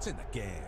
What's in the game?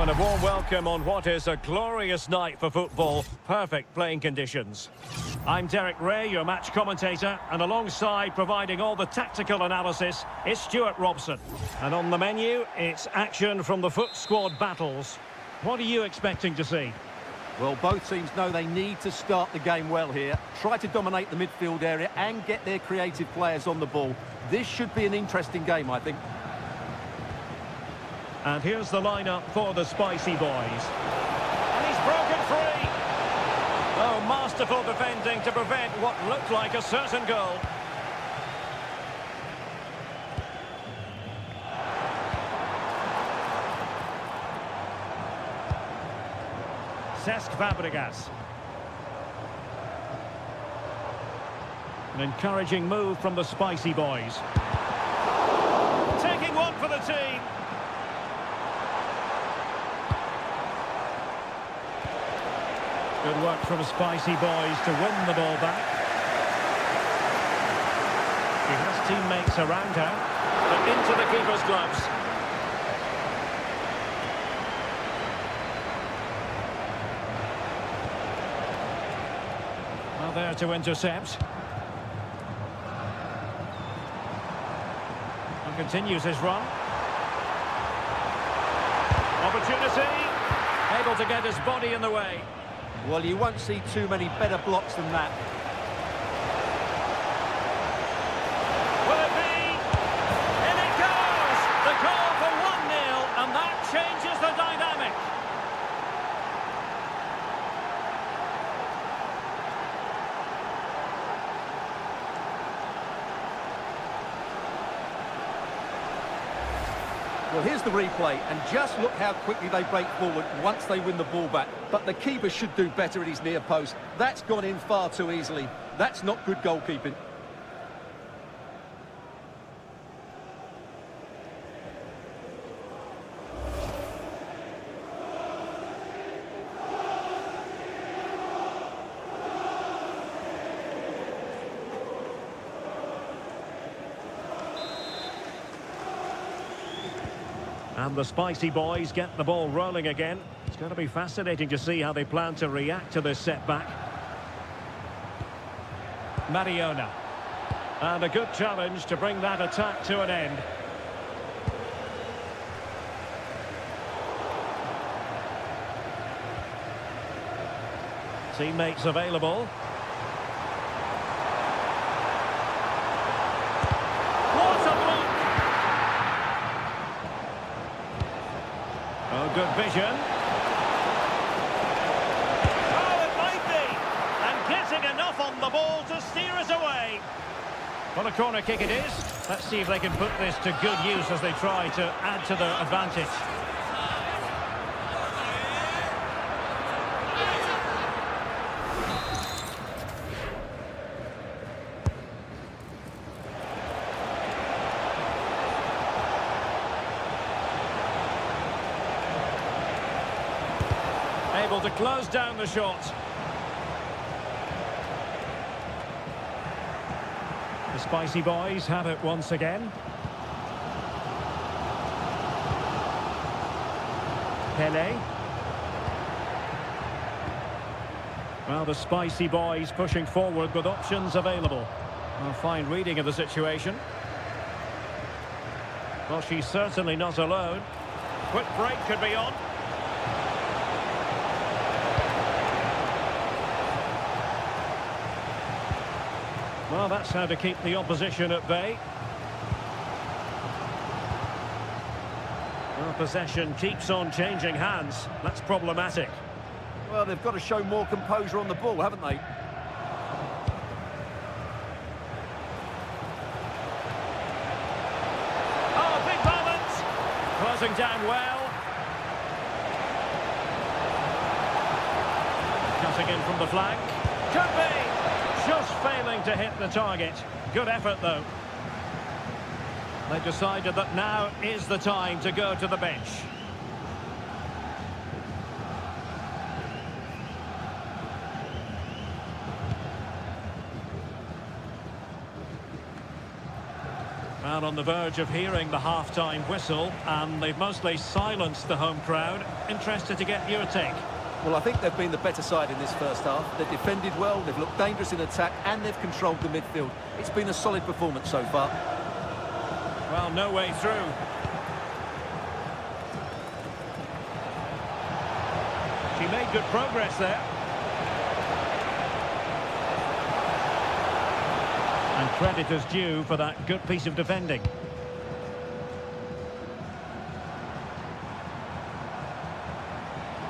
Hello and a warm welcome on what is a glorious night for football. Perfect playing conditions. I'm Derek Ray, your match commentator, and alongside providing all the tactical analysis is Stuart Robson. And on the menu, it's action from the foot squad battles. What are you expecting to see? Well, both teams know they need to start the game well here. Try to dominate the midfield area and get their creative players on the ball. This should be an interesting game, I think. And here's the lineup for the Spicy Boys. And he's broken free. Oh, masterful defending to prevent what looked like a certain goal. Cesc Fabregas. An encouraging move from the Spicy Boys. Taking one for the team. Good work from Spicy Boys to win the ball back. He has teammates around her, but into the keeper's gloves. Well, there to intercept. And continues his run. Opportunity. Able to get his body in the way. Well, you won't see too many better blocks than that. Will it be? In it goes! The goal for 1-0, and that changes the dynamic. Well, here's the replay, and just look how quickly they break forward once they win the ball back. But the keeper should do better at his near post. That's gone in far too easily. That's not good goalkeeping. And the Spicy Boys get the ball rolling again. It's going to be fascinating to see how they plan to react to this setback. Mariona. And a good challenge to bring that attack to an end. Teammates available. Good vision. Oh, it might be. And getting enough on the ball to steer us away. Well, a corner kick it is. Let's see if they can put this to good use as they try to add to their advantage. Able to close down the shot. The Spicy Boys have it once again. Pele. Well, the Spicy Boys pushing forward with options available. A fine reading of the situation. Well, she's certainly not alone. Quick break could be on. Well, that's how to keep the opposition at bay. Well, possession keeps on changing hands. That's problematic. Well, they've got to show more composure on the ball, haven't they? Oh, big moment! Closing down well. Cutting in from the flank. Could be! Just failing to hit the target. Good effort, though. They decided that now is the time to go to the bench. Well, on the verge of hearing the half-time whistle, and they've mostly silenced the home crowd. Interested to get your take. Well, I think they've been the better side in this first half. They've defended well, they've looked dangerous in attack, and they've controlled the midfield. It's been a solid performance so far. Well, no way through. She made good progress there. And credit is due for that good piece of defending.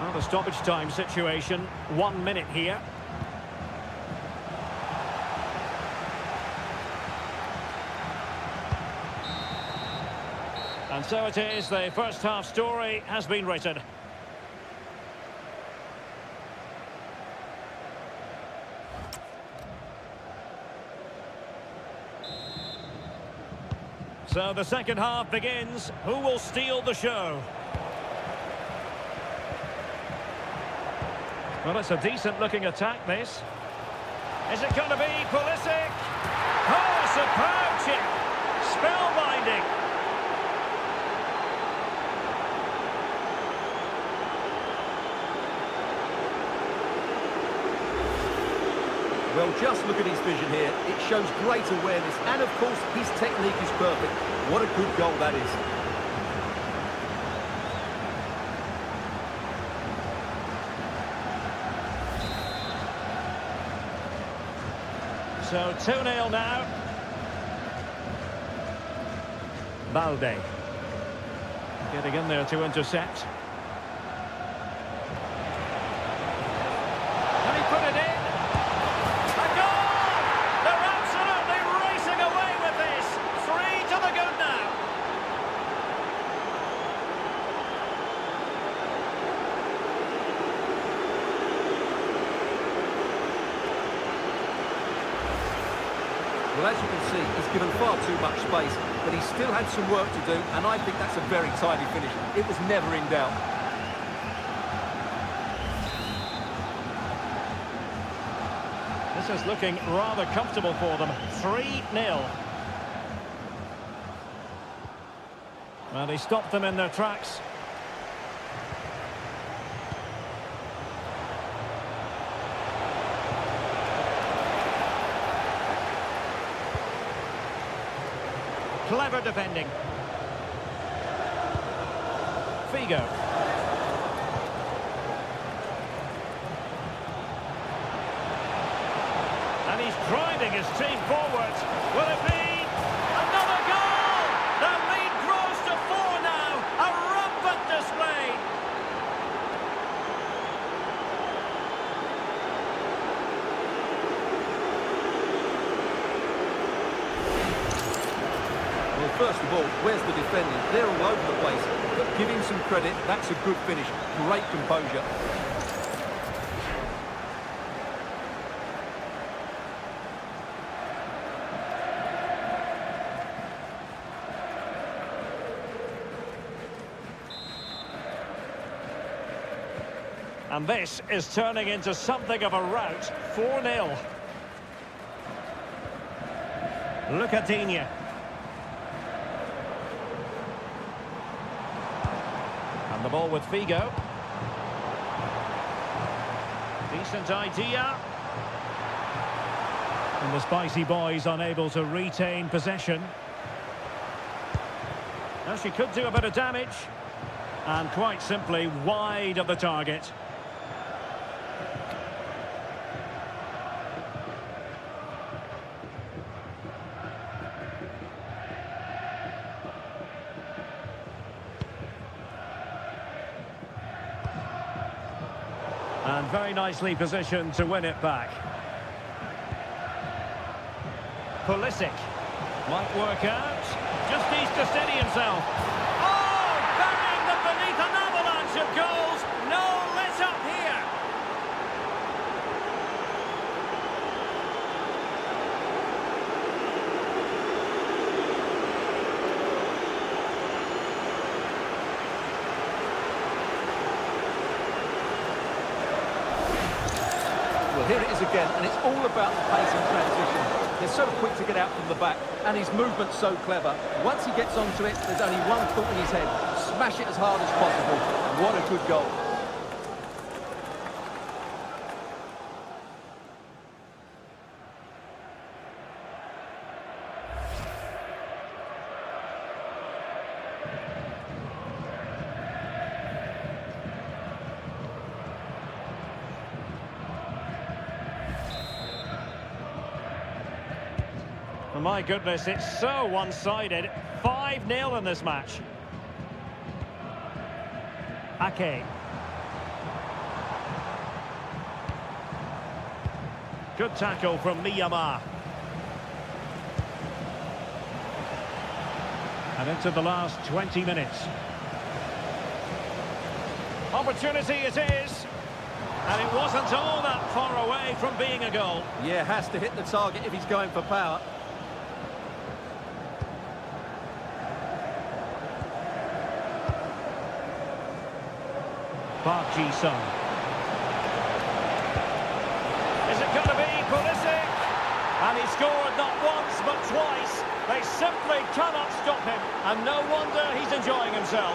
Well, the stoppage time situation, 1 minute here. And so it is, the first half story has been written. So the second half begins. Who will steal the show? Well, it's a decent-looking attack, this. Is it going to be Pulisic? Oh, superb chip! Spellbinding! Well, just look at his vision here. It shows great awareness, and of course, his technique is perfect. What a good goal that is. So 2-0 now. Balde. Getting in there to intercept. Can he put it in? A goal! They're absolutely racing away with this. 3 to the good now. Well, as you can see, he's given far too much space, but he still had some work to do, and I think that's a very tidy finish. It was never in doubt. This is looking rather comfortable for them. 3-0. Well, he stopped them in their tracks. Clever defending. Figo. And he's driving his team forward. Will it be another goal? The lead grows to 4 now. A rampant display. Well, first of all, where's the defending? They're all over the place. But give him some credit, that's a good finish. Great composure. And this is turning into something of a rout. 4-0. Look at Digne. And the ball with Figo. Decent idea. And the Spicy Boys unable to retain possession. Now she could do a bit of damage. And quite simply wide of the target. And very nicely positioned to win it back. Pulisic might work out. Just needs to steady himself. Oh, burying them beneath an avalanche of goals. No let up here. Well, here it is again, and it's all about the pace and transition. They're so quick to get out from the back, and his movement's so clever. Once he gets onto it, there's only one thought in his head: smash it as hard as possible. What a good goal. My goodness, it's so one-sided. 5-0 in this match. Ake. Good tackle from Miyama. And into the last 20 minutes. Opportunity it is. And it wasn't all that far away from being a goal. Yeah, has to hit the target if he's going for power. Park Ji-sung. Is it going to be Pulisic? And he scored not once but twice. They simply cannot stop him, and no wonder he's enjoying himself.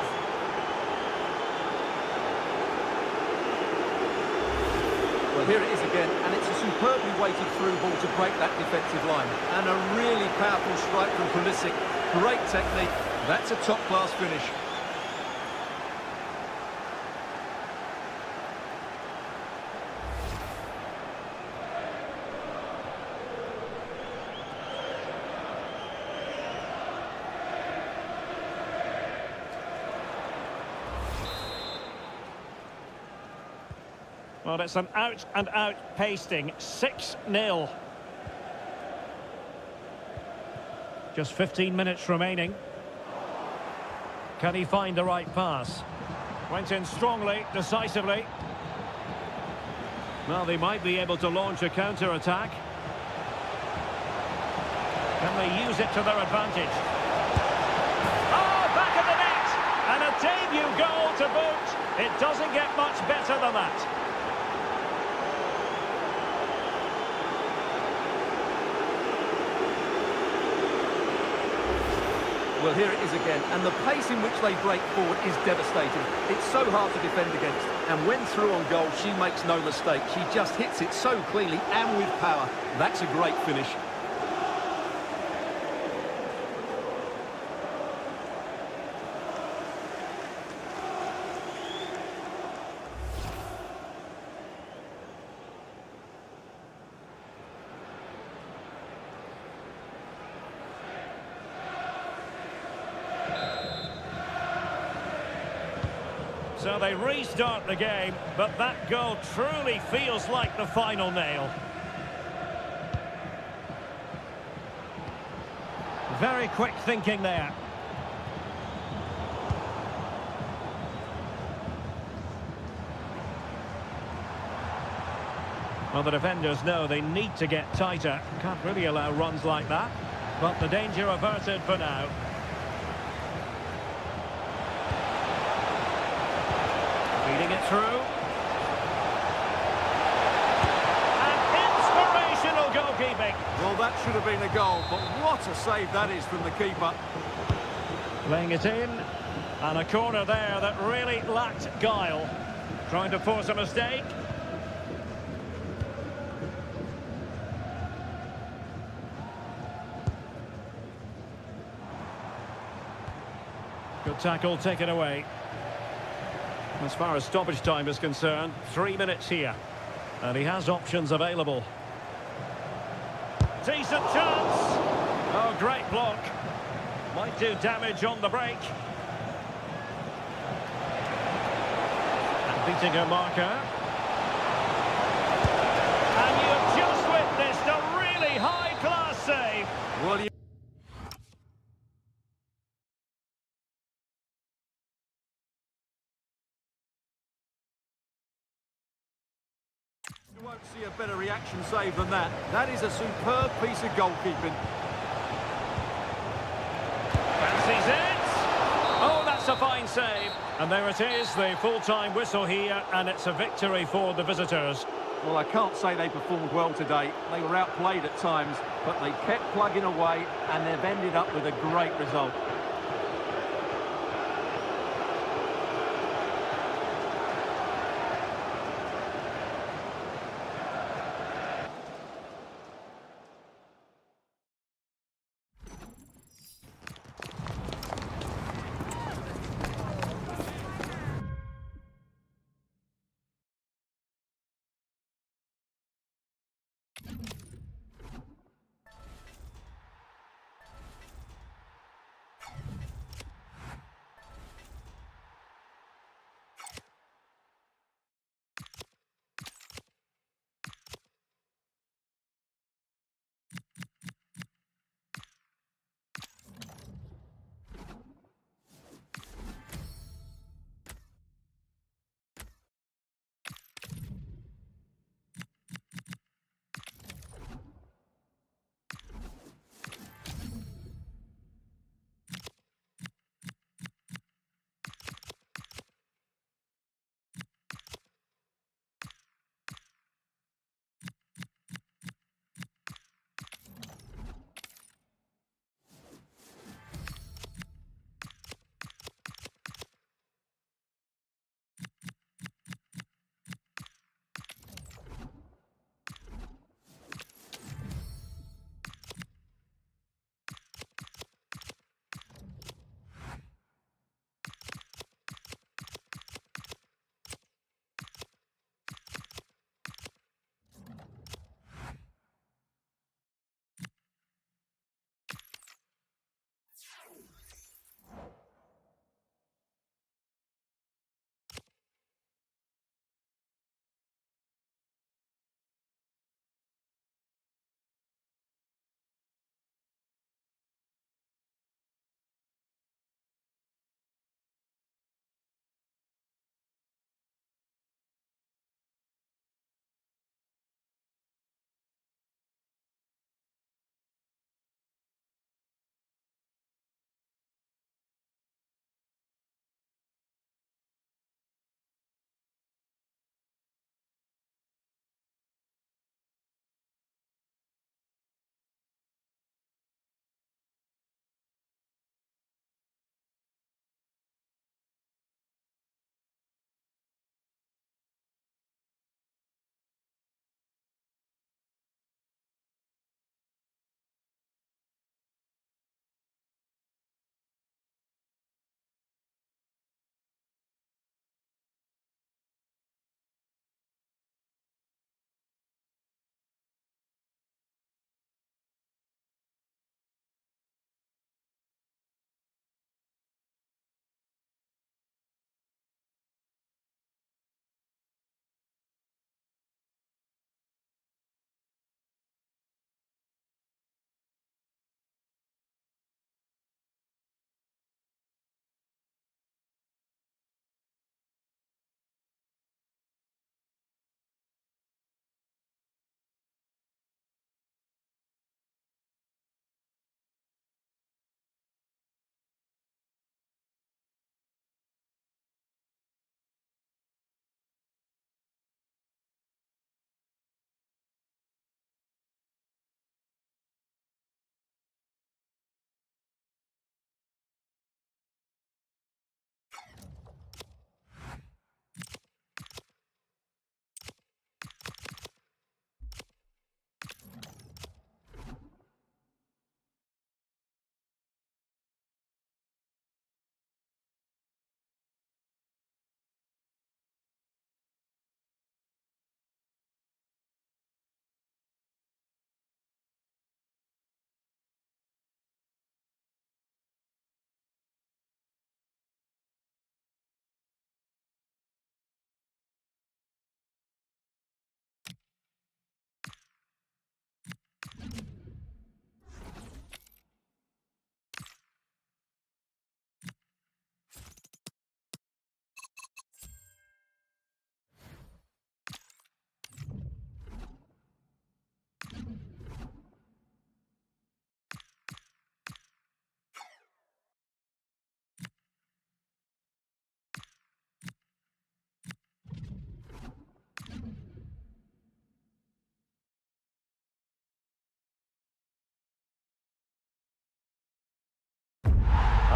Well, here it is again, and it's a superbly weighted through ball to break that defensive line. And a really powerful strike from Pulisic. Great technique. That's a top-class finish. Well, it's an out-and-out pasting. 6-0. Just 15 minutes remaining. Can he find the right pass? Went in strongly, decisively. Well, they might be able to launch a counter-attack. Can they use it to their advantage? Oh, back of the net! And a debut goal to boot. It doesn't get much better than that. Well, here it is again, and the pace in which they break forward is devastating. It's so hard to defend against, and when through on goal, she makes no mistake. She just hits it so cleanly and with power. That's a great finish. So they restart the game, but that goal truly feels like the final nail. Very quick thinking there. Well, the defenders know they need to get tighter. Can't really allow runs like that. But the danger averted for now. Feeding it through. And inspirational goalkeeping. Well, that should have been a goal, but what a save that is from the keeper. Playing it in. And a corner there that really lacked guile. Trying to force a mistake. Good tackle taken away. As far as stoppage time is concerned, 3 minutes here. And he has options available. Decent chance! Oh, great block. Might do damage on the break. And beating a marker. And you have just witnessed a really high-class save. Well, you won't see a better reaction save than that. That is a superb piece of goalkeeping. Fancies it. Oh, that's a fine save. And there it is, the full-time whistle here, and it's a victory for the visitors. Well, I can't say they performed well today. They were outplayed at times, but they kept plugging away and they've ended up with a great result.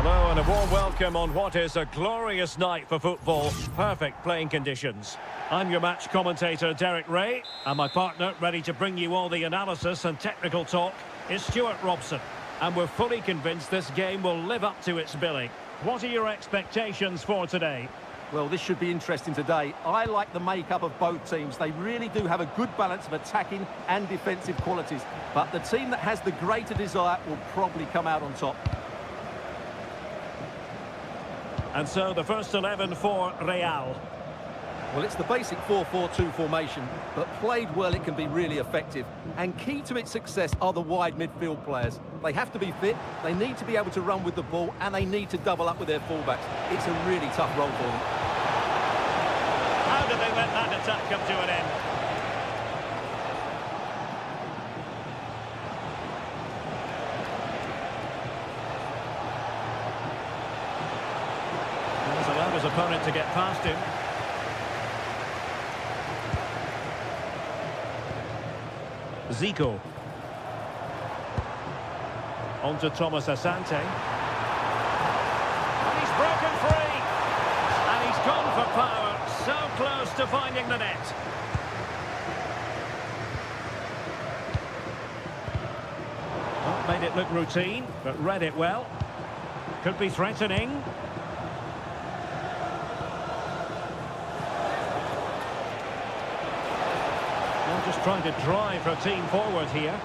Hello and a warm welcome on what is a glorious night for football. Perfect playing conditions. I'm your match commentator, Derek Ray, and my partner, ready to bring you all the analysis and technical talk, is Stuart Robson. And we're fully convinced this game will live up to its billing. What are your expectations for today? Well, this should be interesting today. I like the makeup of both teams. They really do have a good balance of attacking and defensive qualities. But the team that has the greater desire will probably come out on top. And so the first 11 for Real. Well, it's the basic 4-4-2 formation, but played well it can be really effective. And key to its success are the wide midfield players. They have to be fit, they need to be able to run with the ball, and they need to double up with their fullbacks. It's a really tough role for them. How did they let that attack come to an end? He's allowed his opponent to get past him. Zico. On to Thomas Asante. And he's broken free. And he's gone for power. So close to finding the net. Well, made it look routine, but read it well. Could be threatening. Well, just trying to drive her team forward here.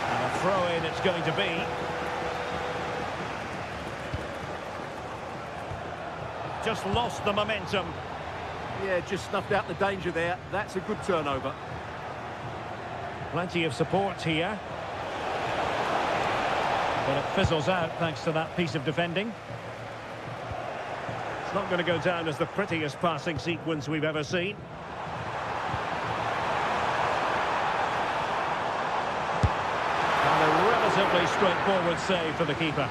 And a throw-in it's going to be. Just lost the momentum. Yeah, just snuffed out the danger there. That's a good turnover. Plenty of support here. But it fizzles out thanks to that piece of defending. It's not going to go down as the prettiest passing sequence we've ever seen. And a relatively straightforward save for the keeper.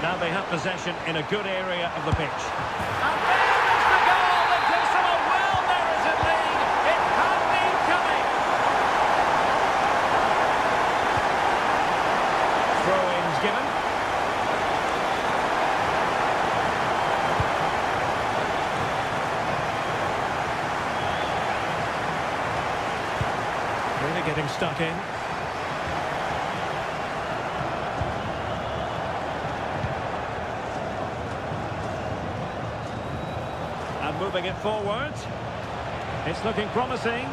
Now they have possession in a good area of the pitch. And there is the goal that gives them a well-merited lead. It had been coming. Throw-ins given. Really getting stuck in. And moving it forward. It's looking promising.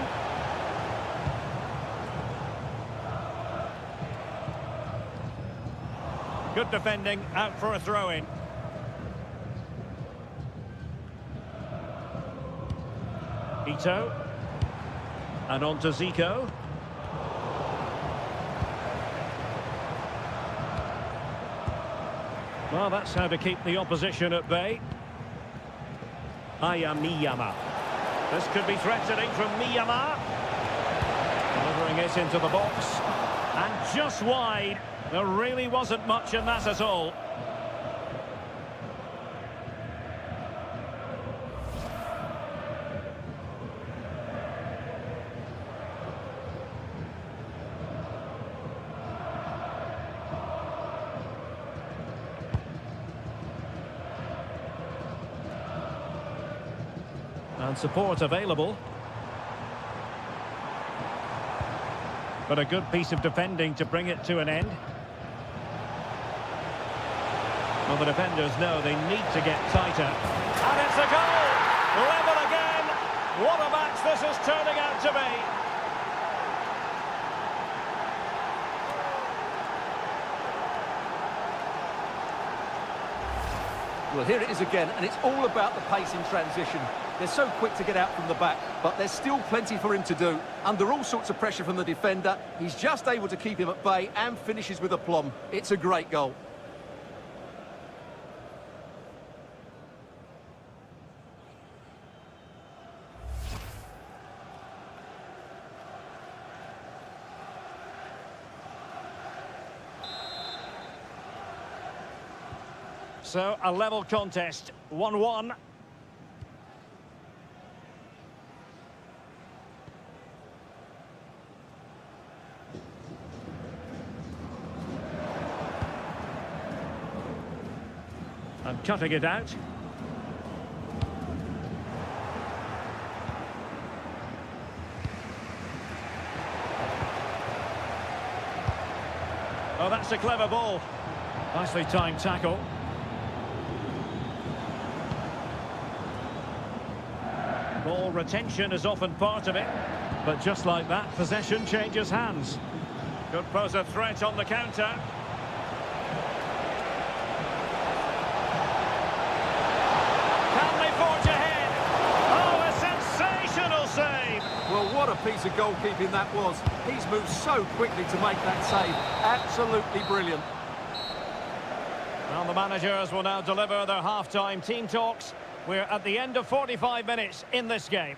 Good defending, out for a throw-in. Ito. And on to Zico. Well, that's how to keep the opposition at bay. Miyama. This could be threatening from Miyama. Delivering it into the box. And just wide. There really wasn't much in that at all. And support available. But a good piece of defending to bring it to an end. Well, the defenders know they need to get tighter. And it's a goal! Level again! What a match this is turning out to be! Well, here it is again, and it's all about the pace in transition. They're so quick to get out from the back, but there's still plenty for him to do. Under all sorts of pressure from the defender, he's just able to keep him at bay and finishes with aplomb. It's a great goal. So, a level contest, 1-1. And cutting it out. Oh, that's a clever ball. Nicely timed tackle. Ball retention is often part of it. But just like that, possession changes hands. Could pose a threat on the counter. Can they forge ahead? Oh, a sensational save! Well, what a piece of goalkeeping that was. He's moved so quickly to make that save. Absolutely brilliant. Well, the managers will now deliver their half-time team talks. We're at the end of 45 minutes in this game.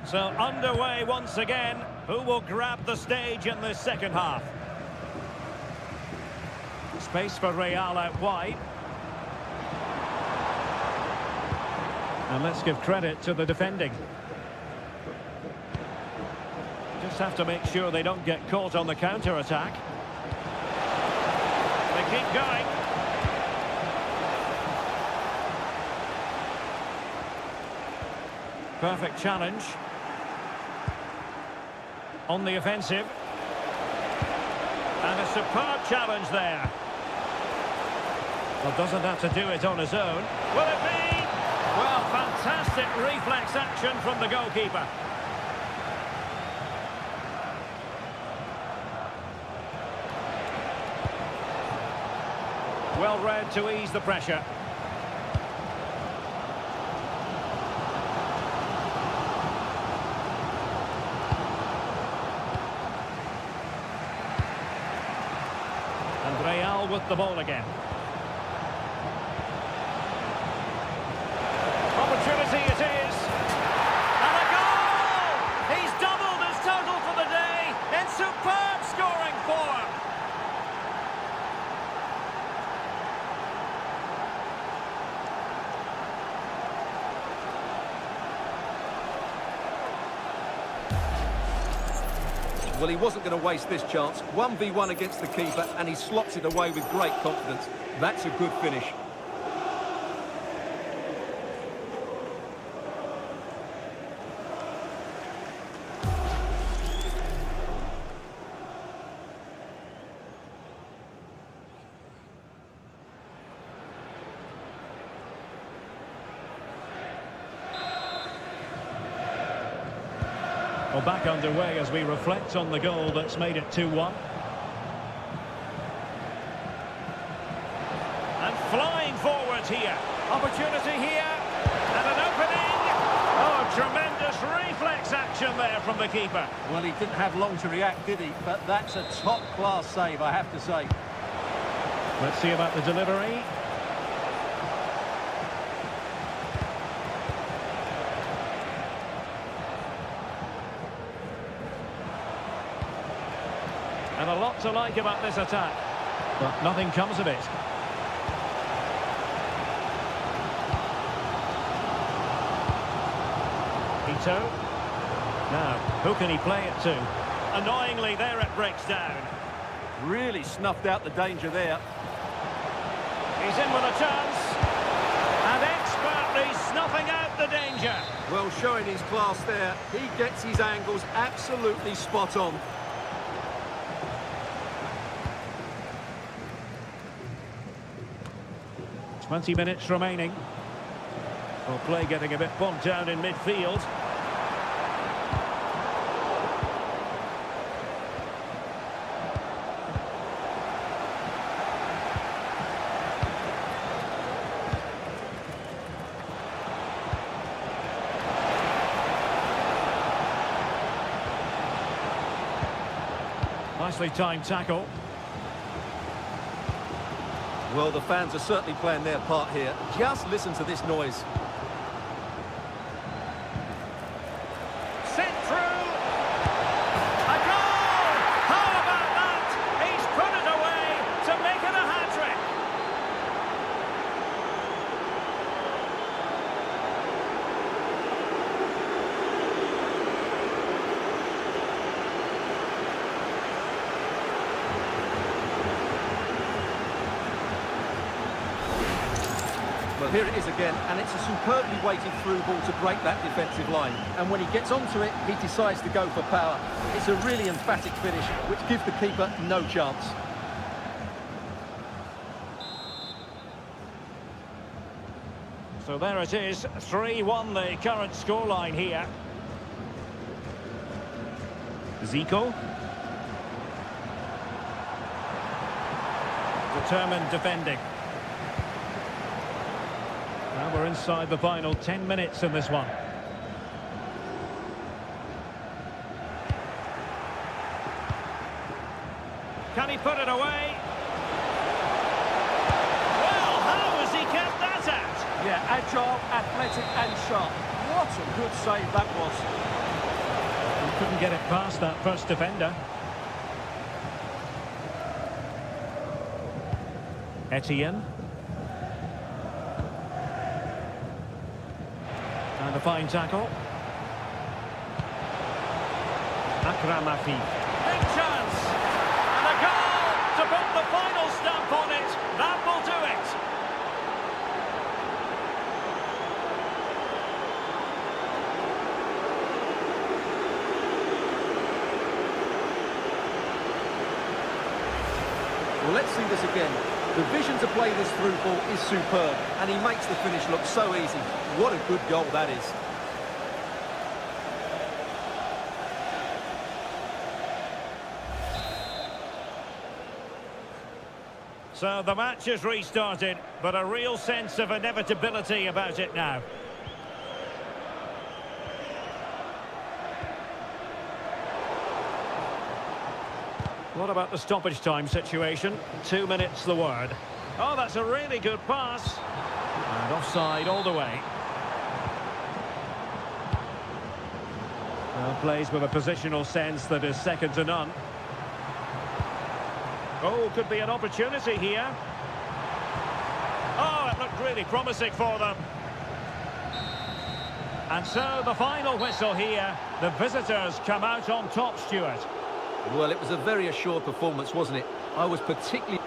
So underway once again. Who will grab the stage in this second half? Space for Real out wide. And let's give credit to the defending. Just have to make sure they don't get caught on the counter-attack. They keep going. Perfect challenge. On the offensive. And a superb challenge there. Well, doesn't have to do it on his own. Will it be? Well, fantastic reflex action from the goalkeeper. Well read to ease the pressure. And Real with the ball again. Opportunity it is. And a goal! He's doubled his total for the day in superb scoring form. Well, he wasn't going to waste this chance. 1v1 against the keeper, and he slots it away with great confidence. That's a good finish. Well, back underway as we reflect on the goal that's made it 2-1. And flying forward here. Opportunity here. And an opening. Oh, tremendous reflex action there from the keeper. Well, he didn't have long to react, did he? But that's a top-class save, I have to say. Let's see about the delivery. And a lot to like about this attack, but nothing comes of it. Ito. Now, who can he play it to? Annoyingly, there it breaks down. Really snuffed out the danger there. He's in with a chance. And expertly snuffing out the danger. Well, showing his class there. He gets his angles absolutely spot on. 20 minutes remaining. Well, play getting a bit bogged down in midfield. Nicely timed tackle. Well, the fans are certainly playing their part here. Just listen to this noise. Sent through. A goal! How about that? Here it is again, and it's a superbly weighted through ball to break that defensive line. And when he gets onto it, he decides to go for power. It's a really emphatic finish, which gives the keeper no chance. So there it is, 3-1 the current scoreline here. Zico. Determined defending. Now we're inside the final 10 minutes in this one. Can he put it away? Well, how has he kept that out? Yeah, agile, athletic and sharp. What a good save that was. He couldn't get it past that first defender. Etienne. And a fine tackle. Akramafi. Big chance! And a goal to put the final stamp on it. That will do it. Well, let's see this again. The vision to play this through ball is superb, and he makes the finish look so easy. What a good goal that is. So the match has restarted, but a real sense of inevitability about it now. What about the stoppage time situation? 2 minutes the word. Oh, that's a really good pass. And offside all the way. Well, plays with a positional sense that is second to none. Oh, could be an opportunity here. Oh, it looked really promising for them. And so the final whistle here. The visitors come out on top, Stuart. Well, it was a very assured performance, wasn't it? I was particularly...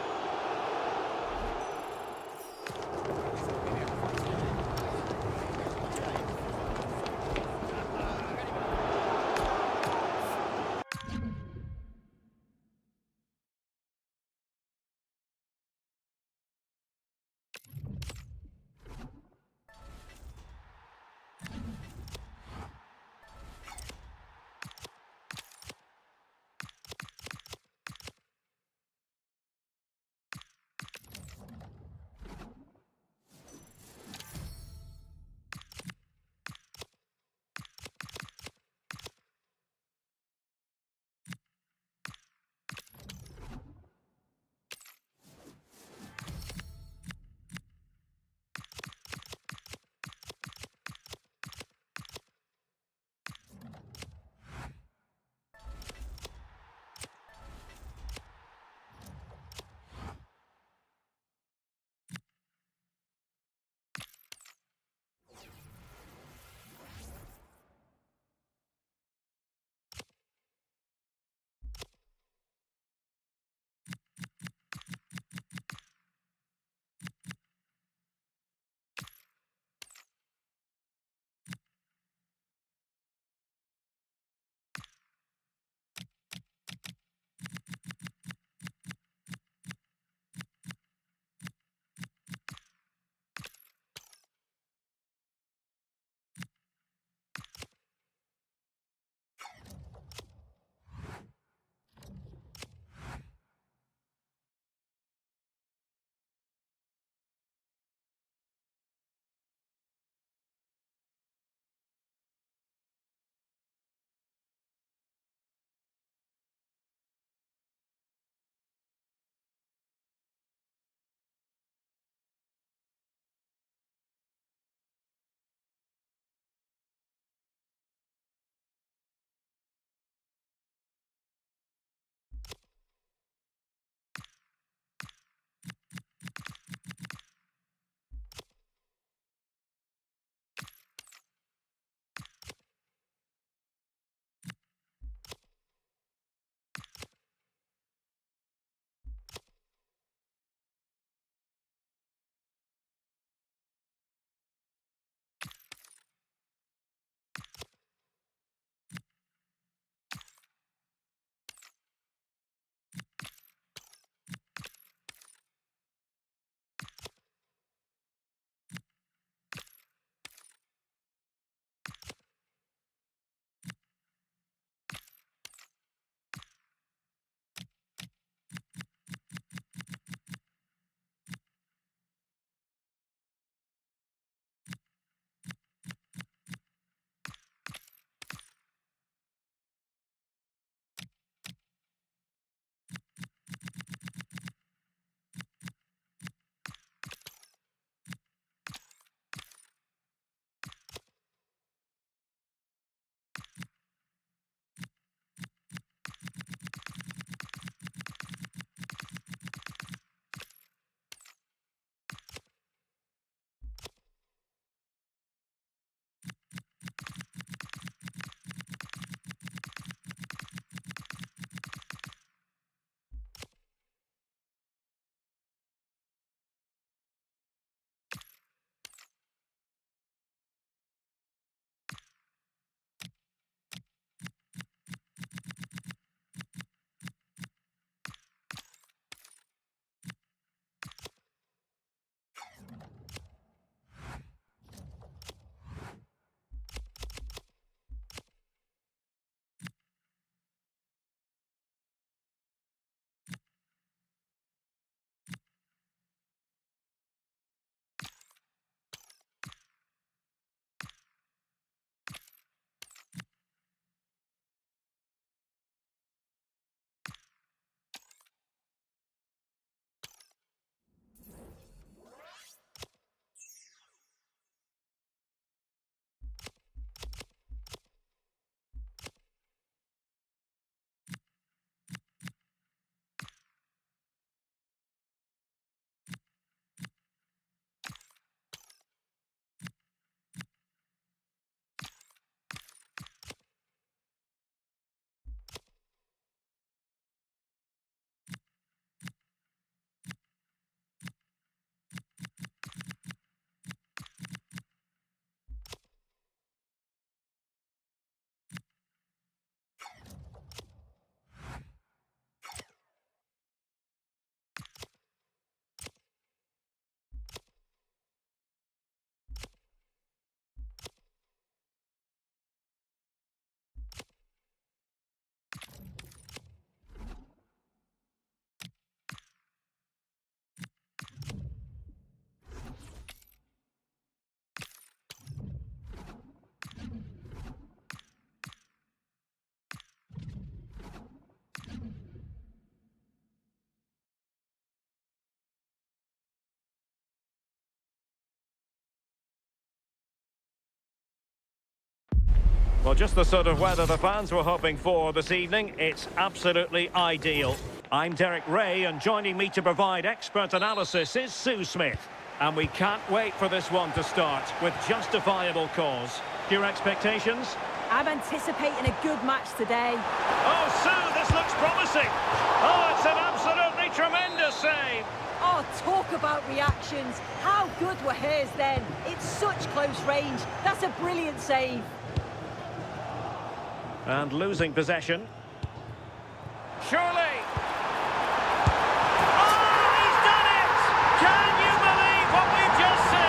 Well, just the sort of weather the fans were hoping for this evening. It's absolutely ideal. I'm Derek Ray, and joining me to provide expert analysis is Sue Smith. And we can't wait for this one to start with justifiable cause. Your expectations? I'm anticipating a good match today. Oh, Sue, this looks promising. Oh, it's an absolutely tremendous save. Oh, talk about reactions. How good were hers then? It's such close range. That's a brilliant save. And losing possession. Surely. Oh, he's done it! Can you believe what we've just seen?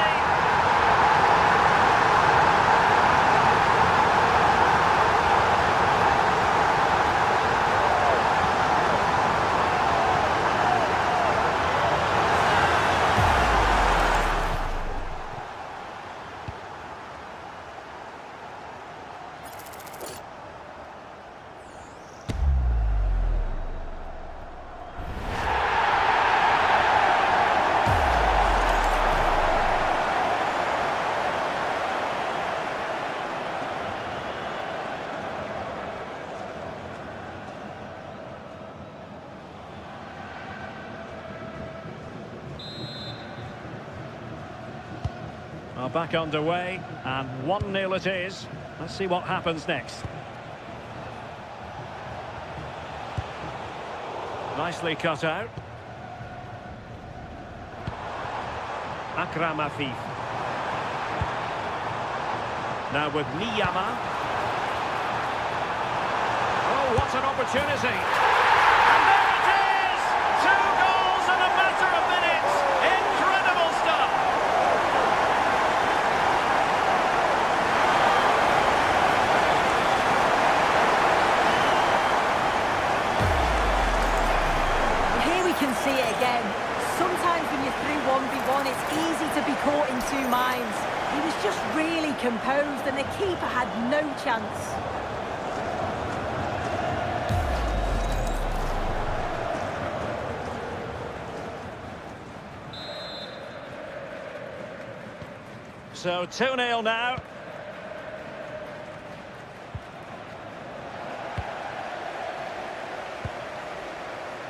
Are back underway, and 1-0 it is. Let's see what happens next. Nicely cut out. Akram Afif. Now with Niyama. Oh, what an opportunity! And there it is! 2 goals in a matter of minutes! Incredible stuff! Can see it again. Sometimes when you're through 1v1, it's easy to be caught in two minds. He was just really composed and the keeper had no chance. So 2-0 now.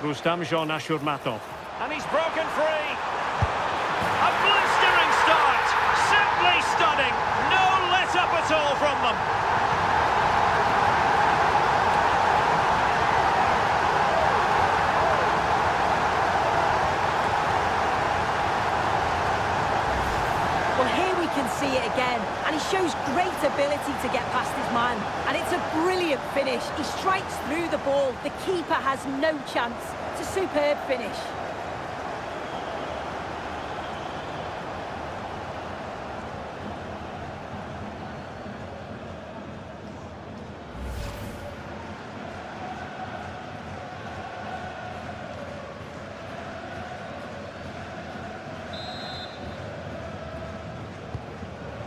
Rustam Jean Ashurmatov. And he's broken free. A blistering start. Simply stunning. No let-up at all from them. Well, here we can see it again. And he shows great ability to get past his man. And it's a brilliant finish. He strikes through the ball. The keeper has no chance. It's a superb finish.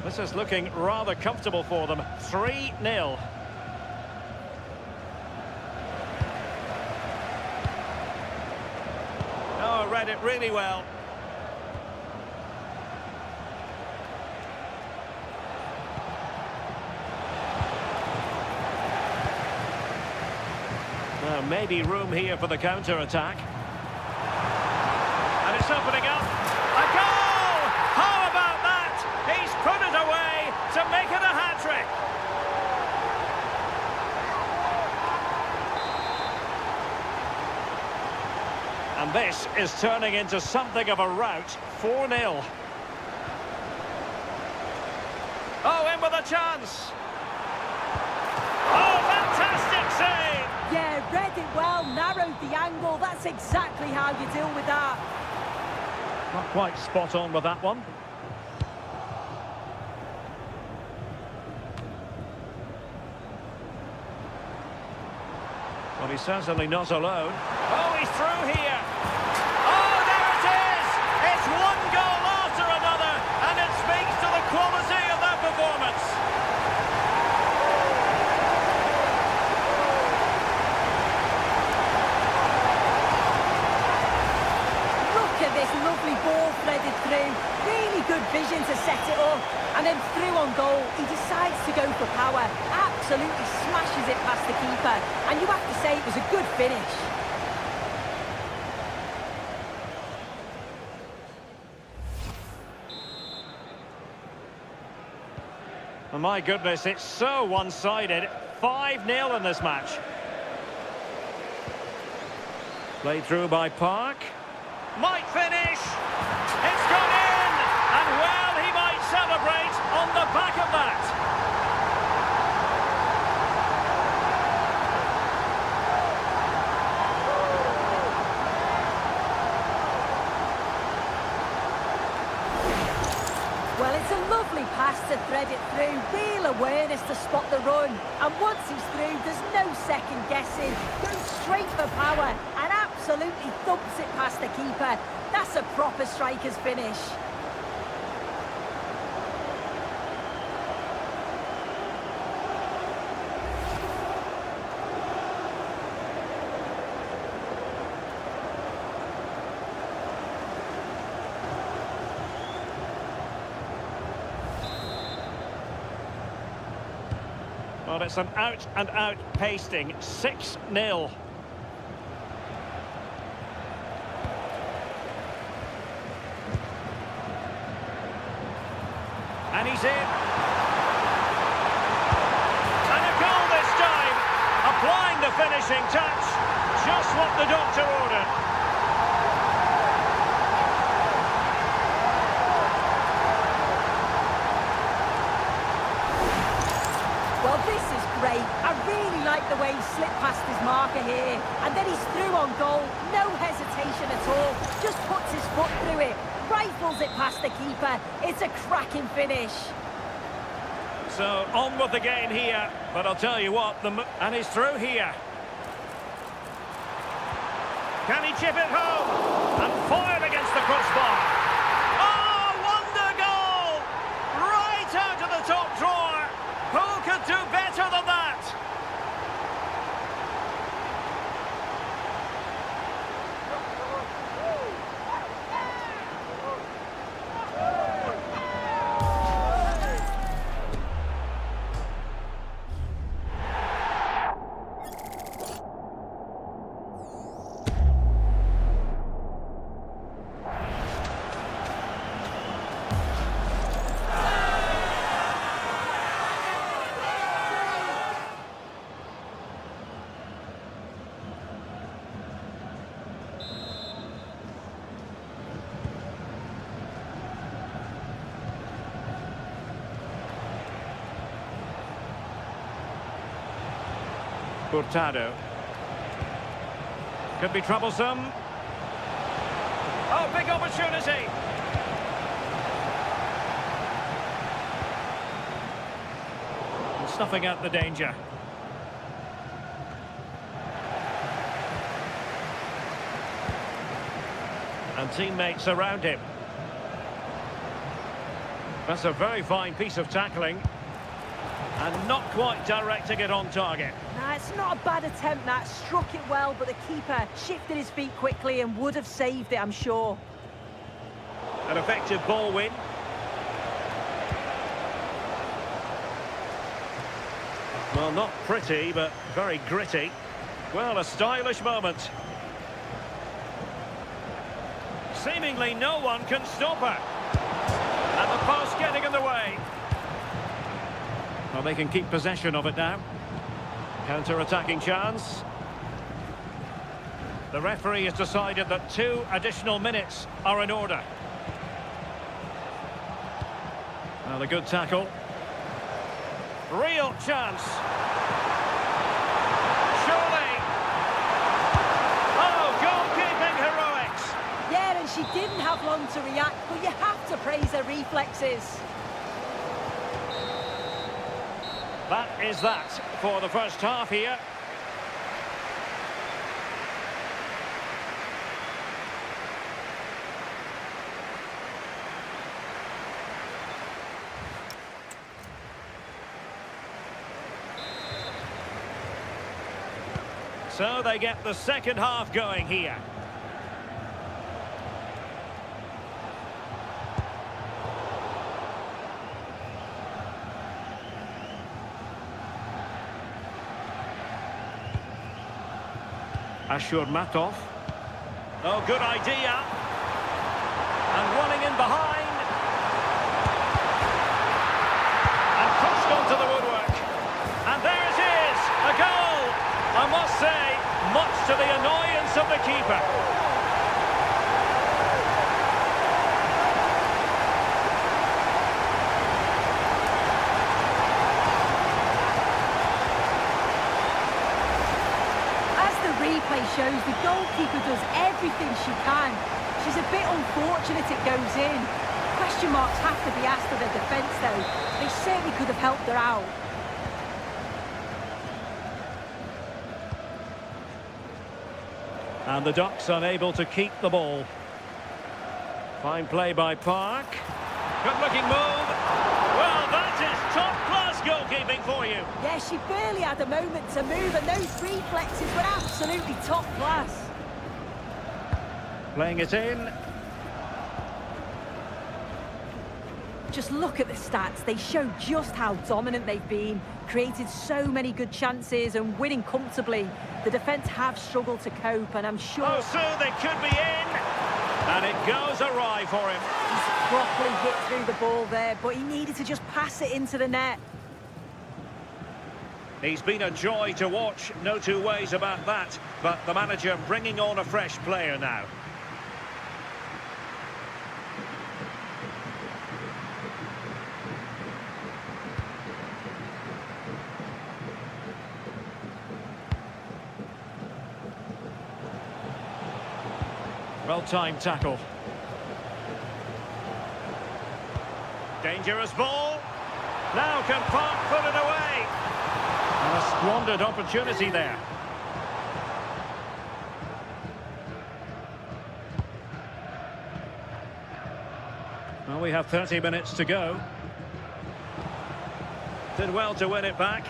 This is looking rather comfortable for them. 3-0. Oh, read it really well. Well, maybe room here for the counter-attack. And it's opening up. A goal! How about that? He's put it away to make it a hat-trick. And this is turning into something of a rout. 4-0. Oh, in with a chance. Oh, fantastic save! Yeah, read it well, narrowed the angle. That's exactly how you deal with that. Not quite spot on with that one. Well, he's certainly not alone. Oh, he's through here. Oh, there it is! It's one goal after another, and it speaks to the quality of their performance. Look at this lovely ball threaded through. through. Really good vision to set it up. And then through on goal, he decides to go for power. Absolutely smashes it past the keeper. And you have to say it was a good finish. Oh, my goodness, it's so one-sided. 5-0 in this match. Played through by Park. Might finish! It's gone in! And well, he might celebrate on the back of that. Well, it's a lovely pass to thread it through. Real awareness to spot the run. And once he's through, there's no second guessing. Goes straight for power and absolutely thumps it past the keeper. That's a proper striker's finish. Well, it's an out-and-out pasting. 6-0. And he's in. And a goal this time. Applying the finishing touch. Just what the doctor ordered. Well, this is great. I really like the way he slipped past his marker here. And then he's through on goal. No hesitation at all. Just puts his foot through it. Rifles it past the keeper. It's a cracking finish. So, on with the game here. But I'll tell you what, and he's through here. Can he chip it home? And fired against the crossbar. Oh, wonder goal! Right out of the top drawer. Who could do better than that? Hurtado. Could be troublesome. Oh, big opportunity. And snuffing out the danger. And teammates around him. That's a very fine piece of tackling. And not quite directing it on target. Nah, it's not a bad attempt, that. Struck it well, but the keeper shifted his feet quickly and would have saved it, I'm sure. An effective ball win. Well, not pretty, but very gritty. Well, a stylish moment. Seemingly no one can stop her. And the pass getting in the way. Well, they can keep possession of it now. Counter-attacking chance. The referee has decided that 2 additional minutes are in order. Well, a good tackle. Real chance. Surely. Oh, goalkeeping heroics. Yeah, and she didn't have long to react, but you have to praise her reflexes. That is that for the first half here. So they get the second half going here. Ashurmatov. Oh, good idea. And running in behind. And pushed onto the woodwork. And there it is, a goal. I must say, much to the annoyance of the keeper. Replay shows the goalkeeper does everything she can. She's a bit unfortunate it goes in. Question marks have to be asked of the defence though. They certainly could have helped her out. And the Ducks unable to keep the ball. Fine play by Park. Good looking move. Well, that is top-class goalkeeping for you. Yeah, she barely had a moment to move, and those reflexes were absolutely top class. Playing it in. Just look at the stats. They show just how dominant they've been. Created so many good chances and winning comfortably. The defence have struggled to cope, and I'm sure... Oh, so they could be in. And it goes awry for him. He's properly hit through the ball there, but he needed to just pass it into the net. He's been a joy to watch, no two ways about that. But the manager bringing on a fresh player now. Well-timed tackle. Dangerous ball. Now can Park put it away? And a squandered opportunity there. Well, we have 30 minutes to go. Did well to win it back.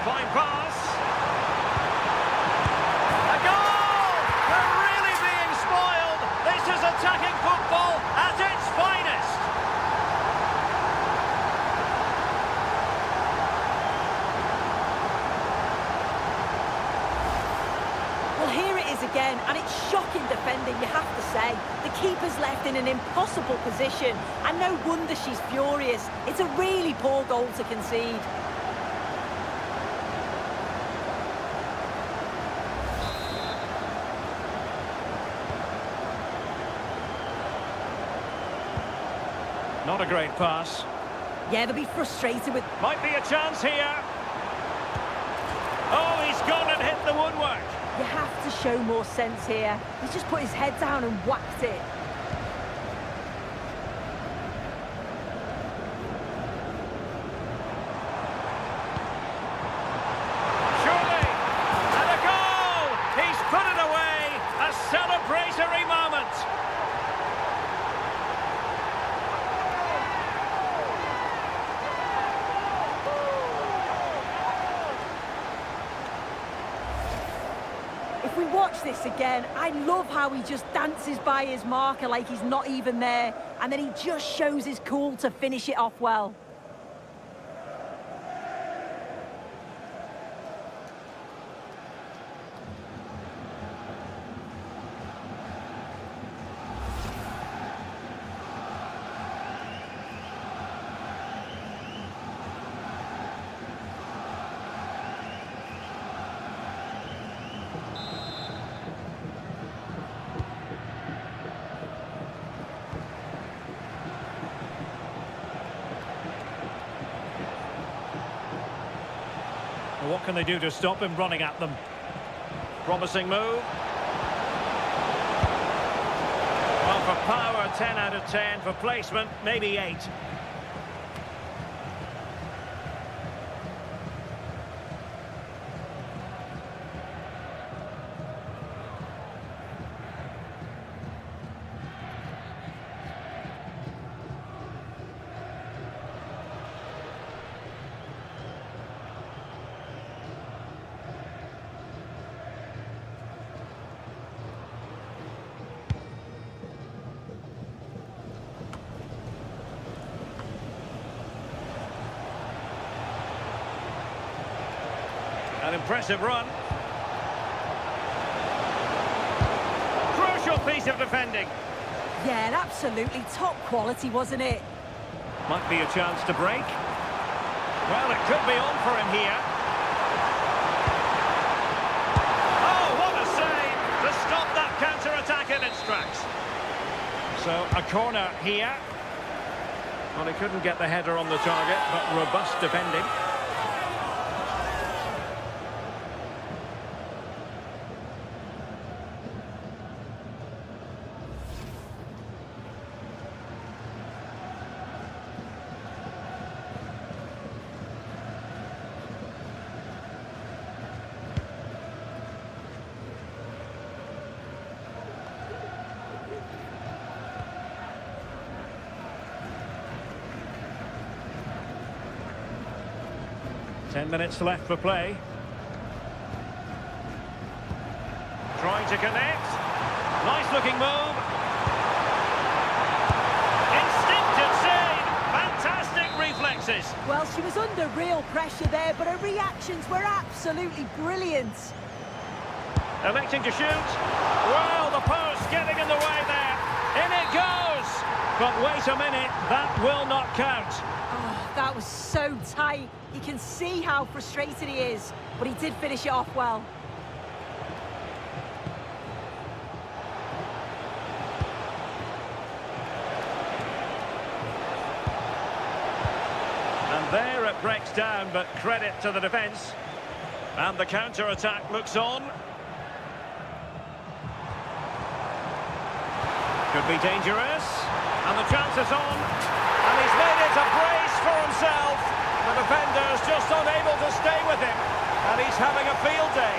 Fine pass. A goal! We're really being spoiled. This is attacking football at its finest. Well, here it is again, and it's shocking defending, you have to say. The keeper's left in an impossible position, and no wonder she's furious. It's a really poor goal to concede. Not a great pass. Yeah, they'll be frustrated with... Might be a chance here. Oh, he's gone and hit the woodwork. You have to show more sense here. He's just put his head down and whacked it. Surely. And a goal. He's put it away. A celebratory moment. If we watch this again, I love how he just dances by his marker like he's not even there, and then he just shows his cool to finish it off well. What can they do to stop him running at them? Promising move. Well, for power, 10 out of 10. For placement, maybe 8. An impressive run. Crucial piece of defending. Yeah, absolutely top quality, wasn't it? Might be a chance to break. Well, it could be on for him here. Oh, what a save to stop that counter-attack in its tracks. So, a corner here. Well, he couldn't get the header on the target, but robust defending. Ten minutes left for play. Trying to connect. Nice looking move. Instinctive save. Fantastic reflexes. Well, she was under real pressure there, but her reactions were absolutely brilliant. Electing to shoot. Well, the post getting in the way there. In it goes. But wait a minute, that will not count. Oh, that was so tight. You can see how frustrated he is, but he did finish it off well. And there it breaks down, but credit to the defence. And the counter-attack looks on. Could be dangerous. And the chance is on. And he's made it a brace for himself. The defender's just unable to stay with him. And he's having a field day.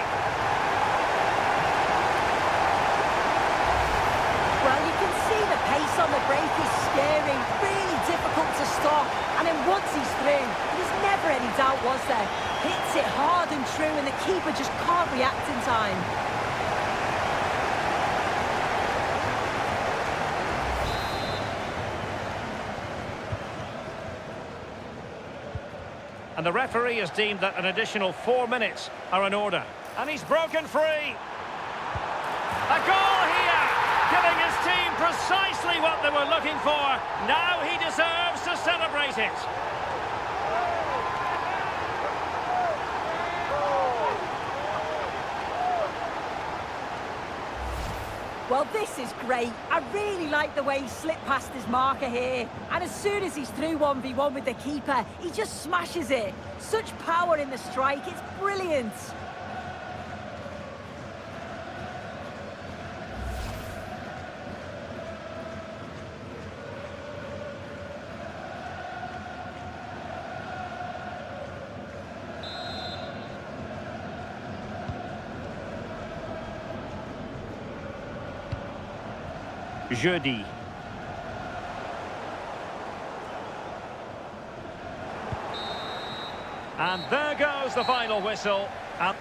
Well, you can see the pace on the break is scary, really difficult to stop. And then once he's through, there's never any doubt, was there? Hits it hard and true, and the keeper just can't react in time. And the referee has deemed that an additional 4 minutes are in order. And he's broken free. A goal here, giving his team precisely what they were looking for. Now he deserves to celebrate it. Well, this is great. I really like the way he slipped past his marker here. And as soon as he's through 1v1 with the keeper, he just smashes it. Such power in the strike, it's brilliant. Jeudi. And there goes the final whistle. And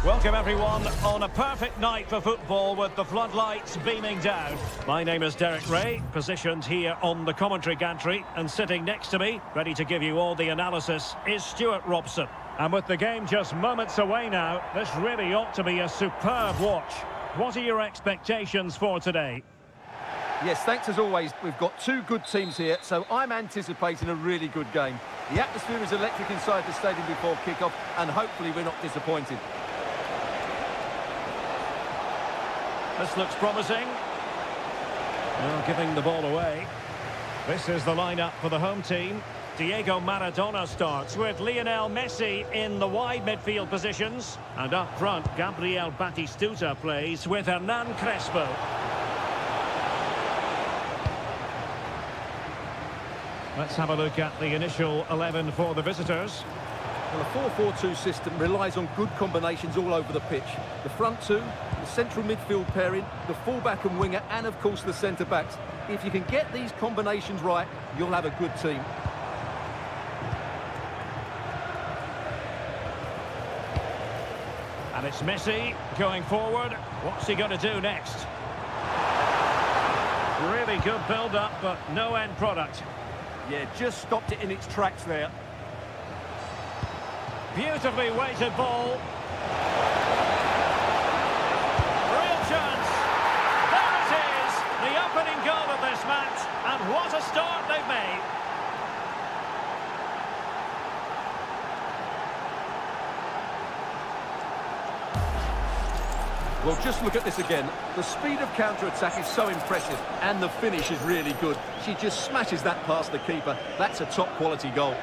Welcome everyone on a perfect night for football with the floodlights beaming down. My name is Derek Ray, positioned here on the commentary gantry, and sitting next to me, ready to give you all the analysis, is Stuart Robson. And with the game just moments away now, this really ought to be a superb watch. What are your expectations for today? Yes, thanks as always. We've got two good teams here, so I'm anticipating a really good game. The atmosphere is electric inside the stadium before kick-off, and hopefully we're not disappointed. This looks promising. Well, giving the ball away. This is the lineup for the home team. Diego Maradona starts with Lionel Messi in the wide midfield positions. And up front, Gabriel Batistuta plays with Hernan Crespo. Let's have a look at the initial 11 for the visitors. Well, a 4-4-2 system relies on good combinations all over the pitch. The front two, the central midfield pairing, the fullback and winger, and of course the centre-backs. If you can get these combinations right, you'll have a good team. And it's Messi going forward. What's he going to do next? Really good build-up, but no end product. Yeah, just stopped it in its tracks there. Beautifully weighted ball. Real chance. There it is. The opening goal of this match. And what a start they've made. Well, just look at this again. The speed of counter-attack is so impressive, and the finish is really good. She just smashes that past the keeper. That's a top-quality goal.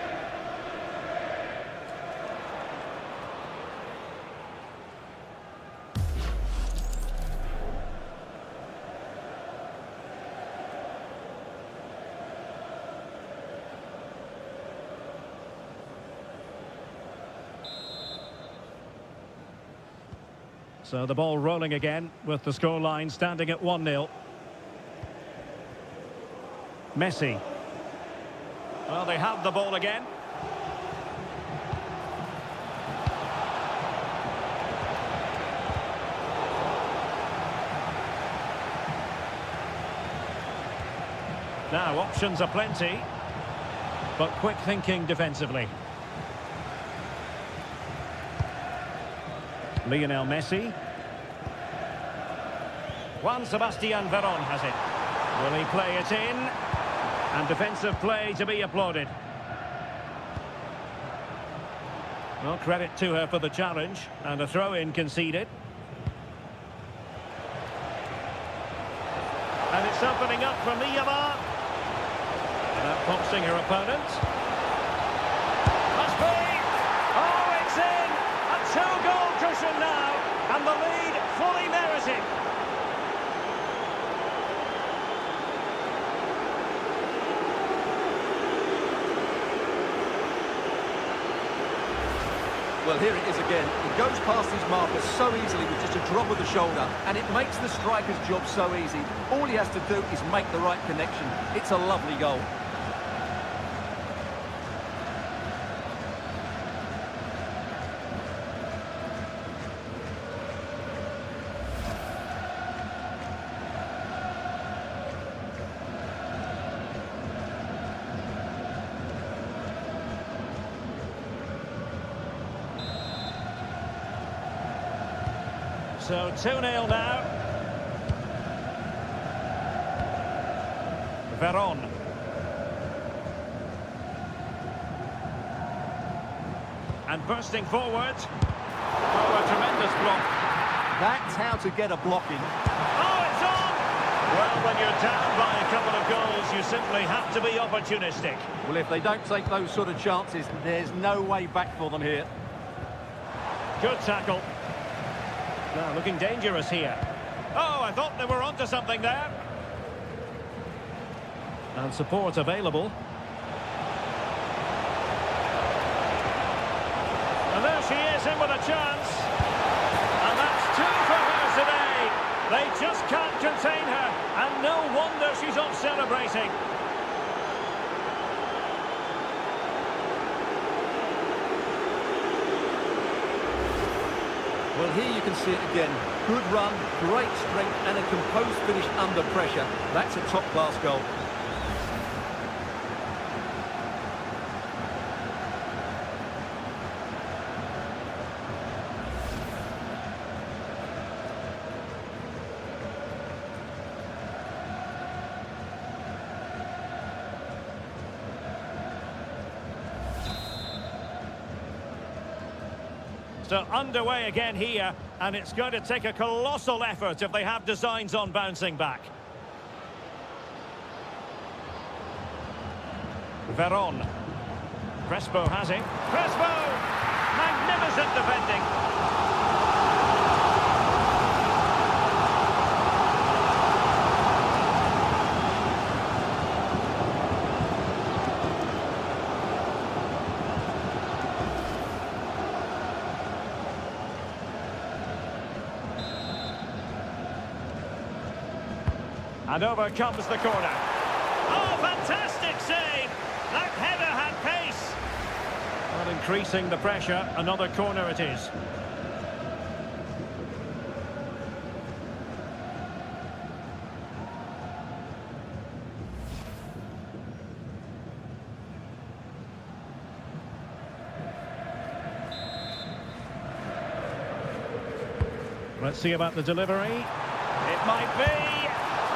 So the ball rolling again with the scoreline standing at 1-0. Messi. Well, they have the ball again. Now, options are plenty, but quick thinking defensively. Lionel Messi. Juan Sebastian Veron has it. Will he play it in? And defensive play to be applauded. Well, credit to her for the challenge. And a throw-in conceded. And it's opening up for Miyama. Boxing her opponent. Must be! Oh, it's in! A two-goal cushion now, and the lead fully merited. Well, here it is again. He goes past his marker so easily with just a drop of the shoulder, and it makes the striker's job so easy. All he has to do is make the right connection. It's a lovely goal. So 2-0 now. Veron. And bursting forward. Oh, a tremendous block. That's how to get a block in. Oh, it's on! Well, when you're down by a couple of goals, you simply have to be opportunistic. Well, if they don't take those sort of chances, there's no way back for them here. Good tackle. Now, looking dangerous here. Oh, I thought they were onto something there. And support available. And there she is in with a chance. And that's two for her today. They just can't contain her. And no wonder she's off celebrating. Well, here you can see it again. Good run, great strength, and a composed finish under pressure. That's a top-class goal. So underway again here, and it's going to take a colossal effort if they have designs on bouncing back. Veron. Crespo has it. Crespo! Magnificent defending. And over comes the corner. Oh, fantastic save! That header had pace. Well, increasing the pressure, another corner it is. Let's see about the delivery. It might be.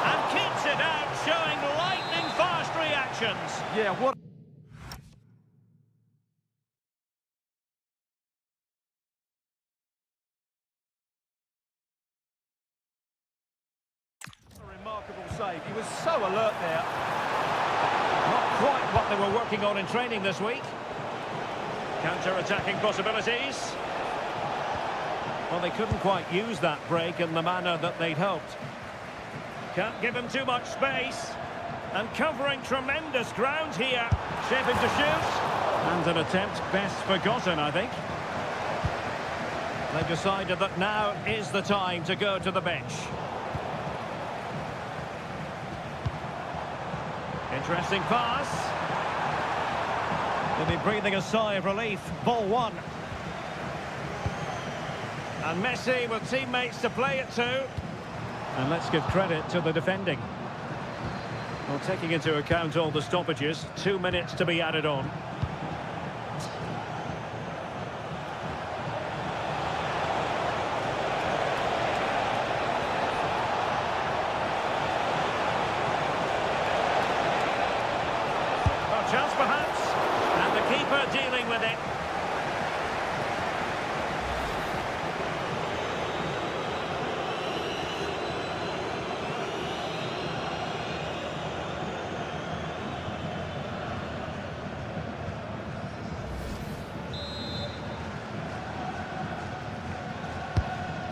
And keeps it out, showing lightning-fast reactions. Yeah, what... a remarkable save. He was so alert there. Not quite what they were working on in training this week. Counter-attacking possibilities. Well, they couldn't quite use that break in the manner that they'd hoped. Can't give him too much space. And covering tremendous ground here. Shaping to shoot. And an attempt best forgotten, I think. They've decided that now is the time to go to the bench. Interesting pass. They'll be breathing a sigh of relief. Ball one. And Messi with teammates to play it to. And let's give credit to the defending. Well, taking into account all the stoppages, 2 minutes to be added on. A chance perhaps, and the keeper dealing with it.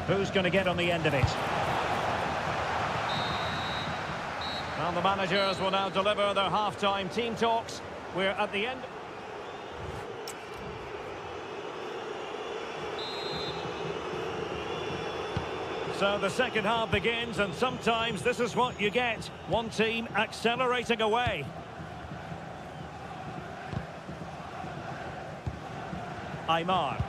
Who's going to get on the end of it? And the managers will now deliver their half-time team talks. We're at the end. So the second half begins, and sometimes this is what you get. One team accelerating away. Aymar.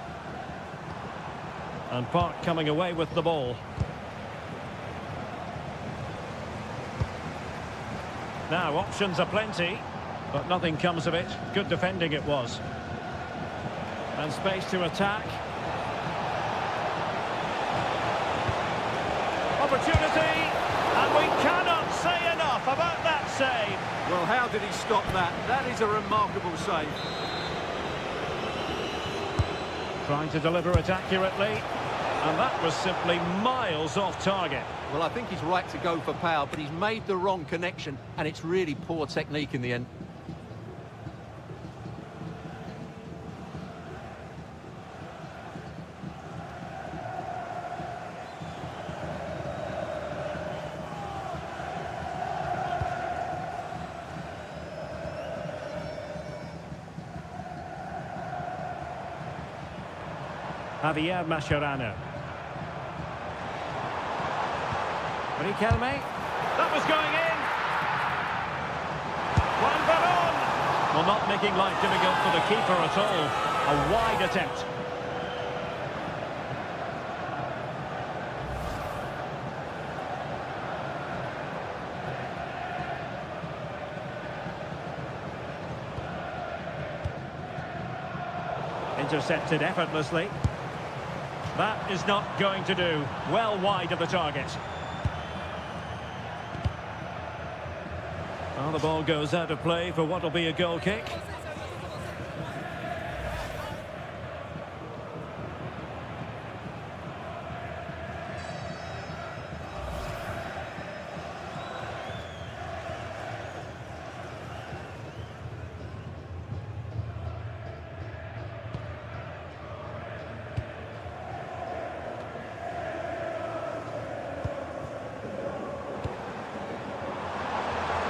And Park coming away with the ball. Now, options are plenty, but nothing comes of it. Good defending it was. And space to attack. Opportunity, and we cannot say enough about that save. Well, how did he stop that? That is a remarkable save. Trying to deliver it accurately. And that was simply miles off target. Well, I think he's right to go for power, but he's made the wrong connection, and it's really poor technique in the end. Javier Mascherano. Riquelme. That was going in. Juan Veron. Well, not making life difficult for the keeper at all. A wide attempt. Intercepted effortlessly. That is not going to do. Well wide of the target. Well, the ball goes out of play for what will be a goal kick.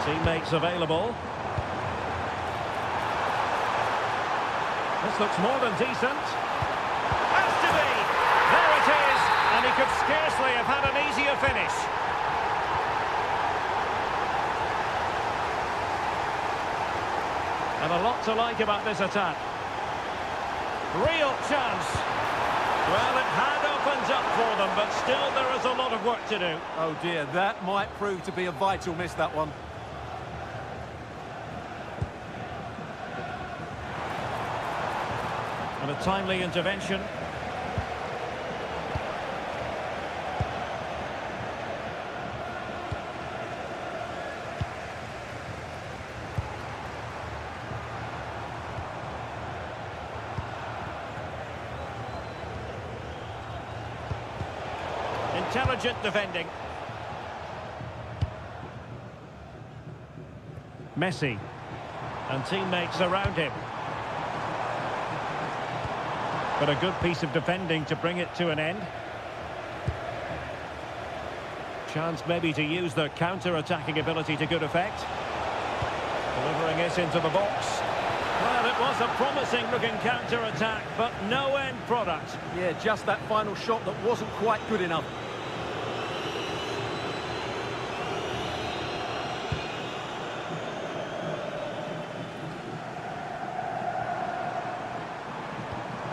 Teammates available. This looks more than decent. Has to be! There it is! And he could scarcely have had an easier finish. And a lot to like about this attack. Real chance. Well, it had opened up for them, but still there is a lot of work to do. Oh dear, that might prove to be a vital miss, that one. And a timely intervention. Intelligent defending. Messi. And teammates around him. But a good piece of defending to bring it to an end. Chance maybe to use their counter-attacking ability to good effect. Delivering it into the box. Well, it was a promising-looking counter-attack, but no end product. Yeah, just that final shot that wasn't quite good enough.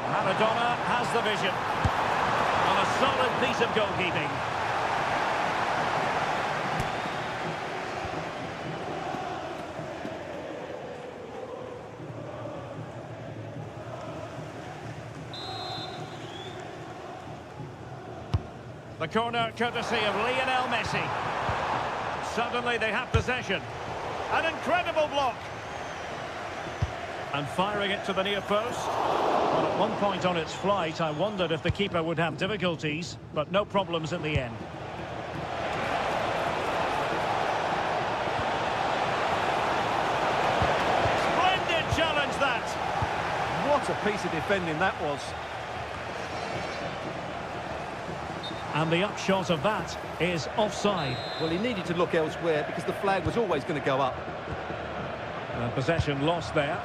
Maradona has the vision. On a solid piece of goalkeeping. The corner courtesy of Lionel Messi. Suddenly they have possession. An incredible block. And firing it to the near post. Well, at one point on its flight, I wondered if the keeper would have difficulties, but no problems in the end. Splendid challenge, that! What a piece of defending that was. And the upshot of that is offside. Well, he needed to look elsewhere because the flag was always going to go up. Possession lost there.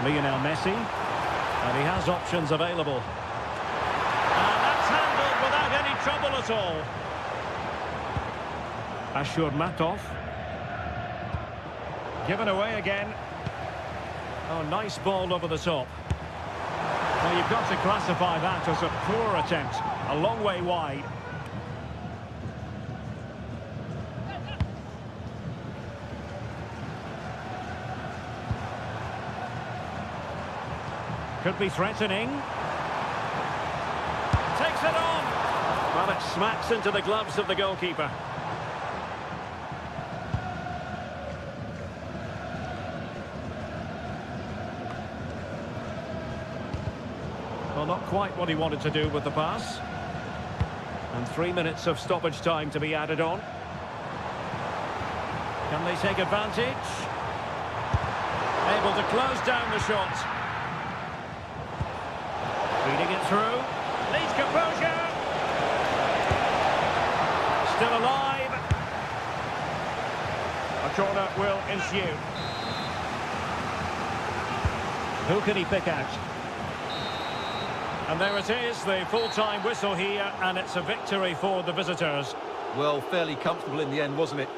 Lionel Messi, and he has options available. And that's handled without any trouble at all. Ashur Matov. Given away again. Oh, nice ball over the top. Well, you've got to classify that as a poor attempt. A long way wide. Could be threatening. Takes it on. Well, it smacks into the gloves of the goalkeeper. Well, not quite what he wanted to do with the pass. And 3 minutes of stoppage time to be added on. Can they take advantage? Able to close down the shot. Feeding it through. Needs composure. Still alive. A corner will ensue. Who can he pick out? And there it is, the full-time whistle here, and it's a victory for the visitors. Well, fairly comfortable in the end, wasn't it?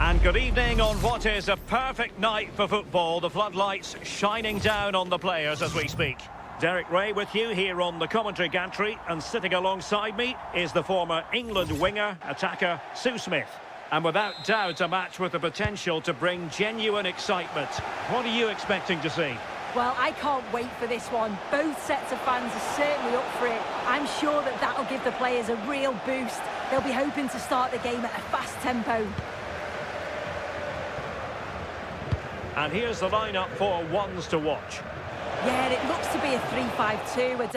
And good evening on what is a perfect night for football. The floodlights shining down on the players as we speak. Derek Ray with you here on the commentary gantry, and sitting alongside me is the former England winger, attacker, Sue Smith. And without doubt, a match with the potential to bring genuine excitement. What are you expecting to see? Well, I can't wait for this one. Both sets of fans are certainly up for it. I'm sure that that'll give the players a real boost. They'll be hoping to start the game at a fast tempo. And here's the lineup for ones to watch. Yeah, it looks to be a 3-5-2.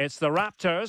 It's the Raptors.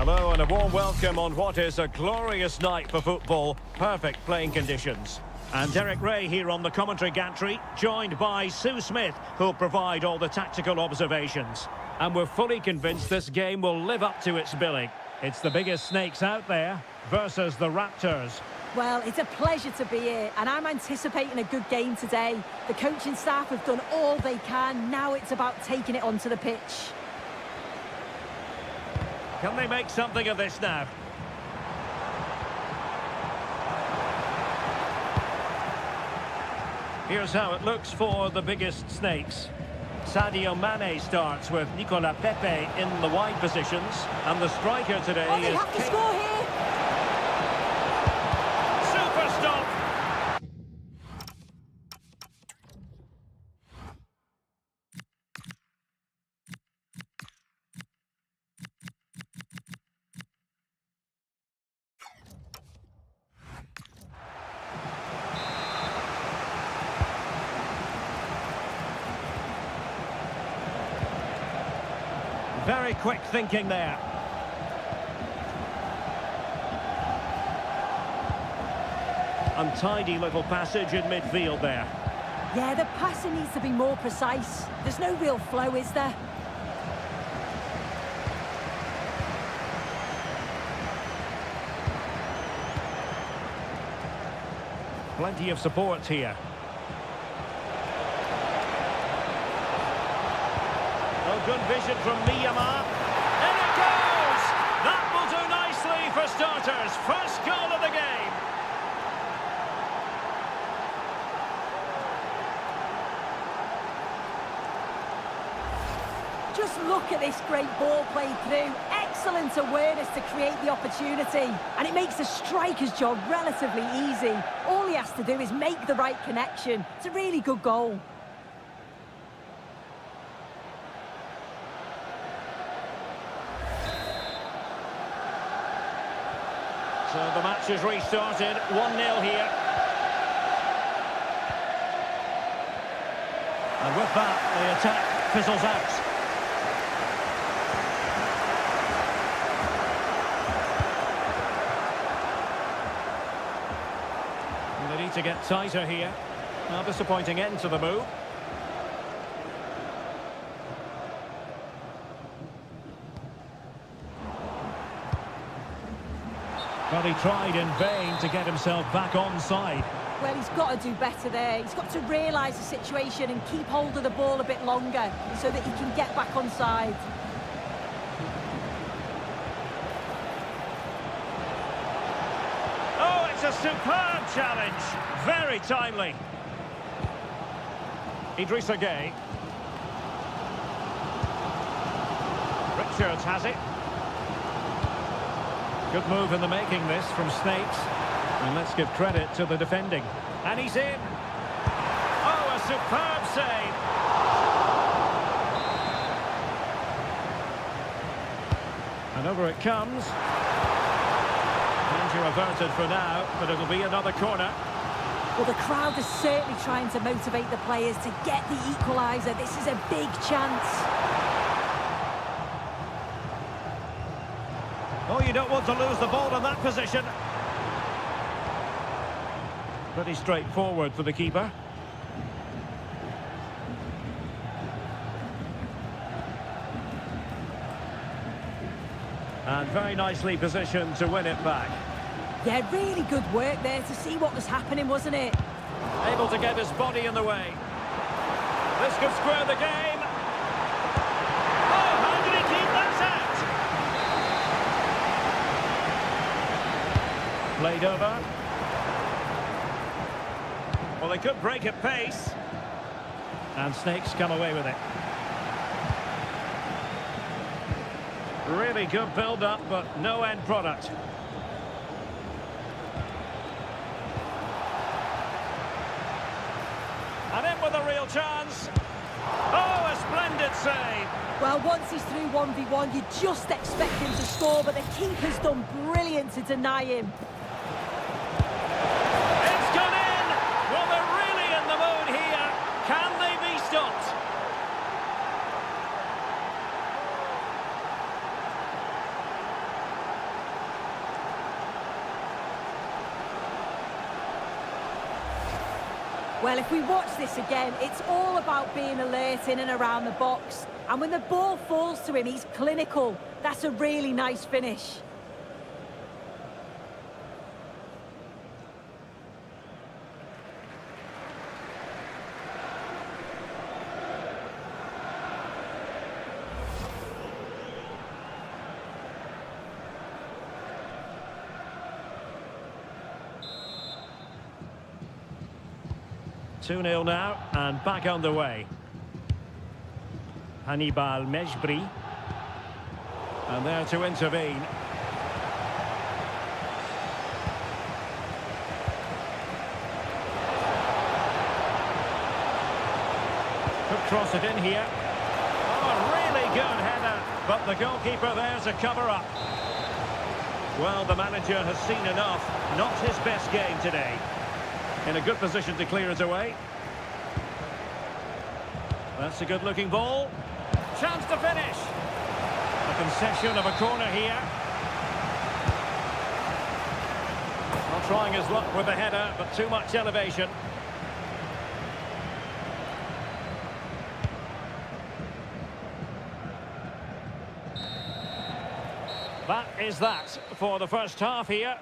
Hello and a warm welcome on what is a glorious night for football. Perfect playing conditions. And Derek Ray here on the commentary gantry, joined by Sue Smith, who'll provide all the tactical observations. And we're fully convinced this game will live up to its billing. It's the biggest snakes out there versus the Raptors. Well, it's a pleasure to be here, and I'm anticipating a good game today. The coaching staff have done all they can. Now it's about taking it onto the pitch. Can they make something of this now? Here's how it looks for the biggest snakes. Sadio Mane starts with Nicola Pepe in the wide positions. And the striker today Oh, they is... have to score here! Super stop! Very quick thinking there. Untidy little passage in midfield there. Yeah, the passing needs to be more precise. There's no real flow, is there? Plenty of support here. Oh, good vision from Miyama. In it goes! That will do nicely for starters. First goal of the game. Just look at this great ball played through. Excellent awareness to create the opportunity. And it makes the striker's job relatively easy. All he has to do is make the right connection. It's a really good goal. So the match is restarted, 1-0 here. And with that, the attack fizzles out. And they need to get tighter here. A disappointing end to the move. Well, he tried in vain to get himself back onside. Well, he's got to do better there. He's got to realise the situation and keep hold of the ball a bit longer so that he can get back onside. Oh, it's a superb challenge. Very timely. Idrissa Gueye. Richards has it. Good move in the making this from Snakes. And let's give credit to the defending. And he's in. Oh, a superb save. And over it comes. Danger averted for now, but it'll be another corner. Well, the crowd is certainly trying to motivate the players to get the equaliser. This is a big chance. Oh, you don't want to lose the ball in that position. Pretty straightforward for the keeper. And very nicely positioned to win it back. Yeah, really good work there to see what was happening, wasn't it? Able to get his body in the way. This could square the game. Oh, how did he keep that out? Played over. Well, they could break at pace. And Snakes come away with it. Really good build-up, but no end product. And in with a real chance. Oh, a splendid save. Well, once he's through 1v1, you just expect him to score, but the keeper's done brilliant to deny him. It's gone in. Well, they're really in the mood here. Can they be stopped? Well, if we watch this again, it's all about being alert in and around the box. And when the ball falls to him, he's clinical. That's a really nice finish. Two 2-0 now, and back underway. Hannibal Mejbri. And there to intervene. Could cross it in here. Oh, a really good header, but the goalkeeper there to cover up. Well, the manager has seen enough. Not his best game today. In a good position to clear it away. That's a good-looking ball. Chance to finish. A concession of a corner here. Not trying his luck with the header, but too much elevation. That is that for the first half here.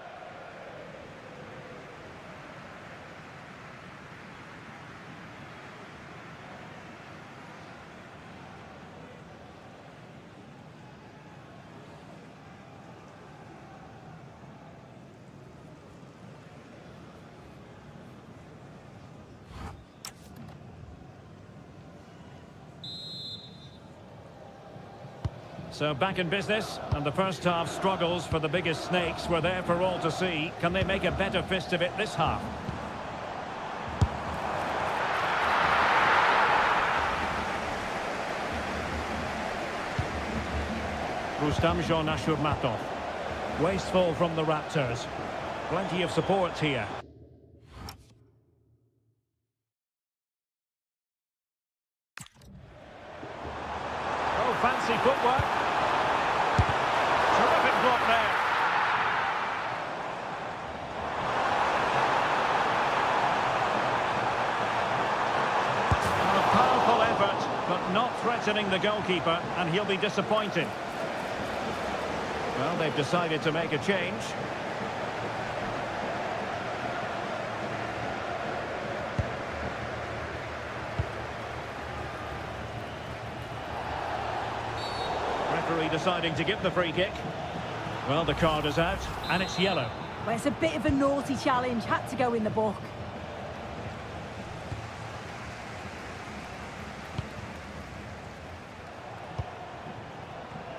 So back in business, and the first half struggles for the biggest snakes were there for all to see. Can they make a better fist of it this half? Rustam Ashurmatov. Wasteful from the Raptors. Plenty of support here. Oh, fancy footwork. Terrific block there. A powerful effort, but not threatening the goalkeeper, and he'll be disappointed. Well, they've decided to make a change. Referee deciding to give the free kick. Well, the card is out, and it's yellow. Well, it's a bit of a naughty challenge, had to go in the book.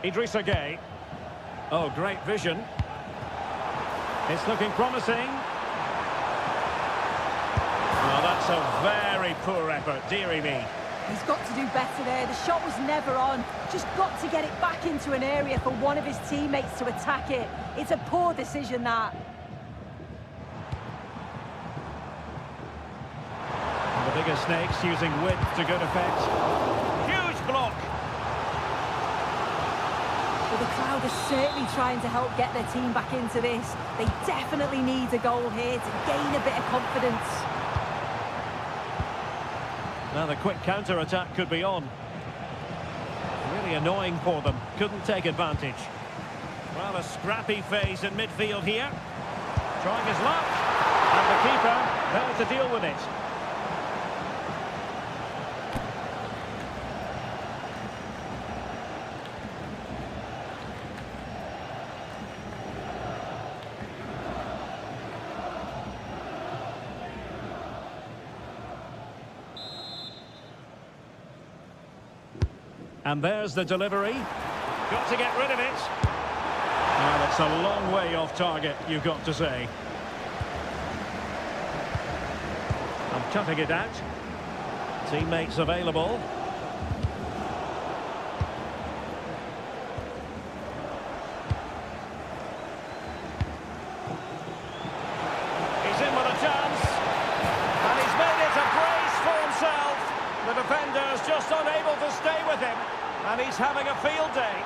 Idrissa Gueye. Oh, great vision. It's looking promising. Well, that's a very poor effort, dearie me. He's got to do better there. The shot was never on. Just got to get it back into an area for one of his teammates to attack it. It's a poor decision, that. And the bigger snakes using width to good effect. Huge block. Well, the crowd are certainly trying to help get their team back into this. They definitely need a goal here to gain a bit of confidence. Now the quick counter-attack could be on. Really annoying for them. Couldn't take advantage. Well, a scrappy phase in midfield here. Trying his luck. And the keeper there to deal with it. And there's the delivery. Got to get rid of it. Well, it's a long way off target, you've got to say. I'm cutting it out. Teammates available. He's in with a chance. And he's made it a brace for himself. The defender's just unable to stay with him. And he's having a field day.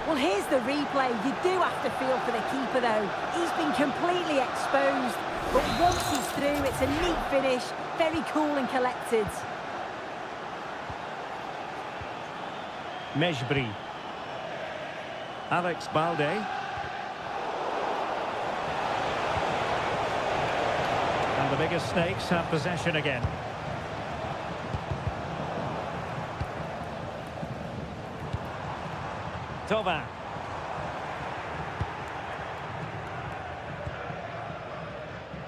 Well, here's the replay. You do have to feel for the keeper, though. He's been completely exposed. But once he's through, it's a neat finish. Very cool and collected. Mejbri. Alex Balde. And the biggest snakes have possession again. Thauvin.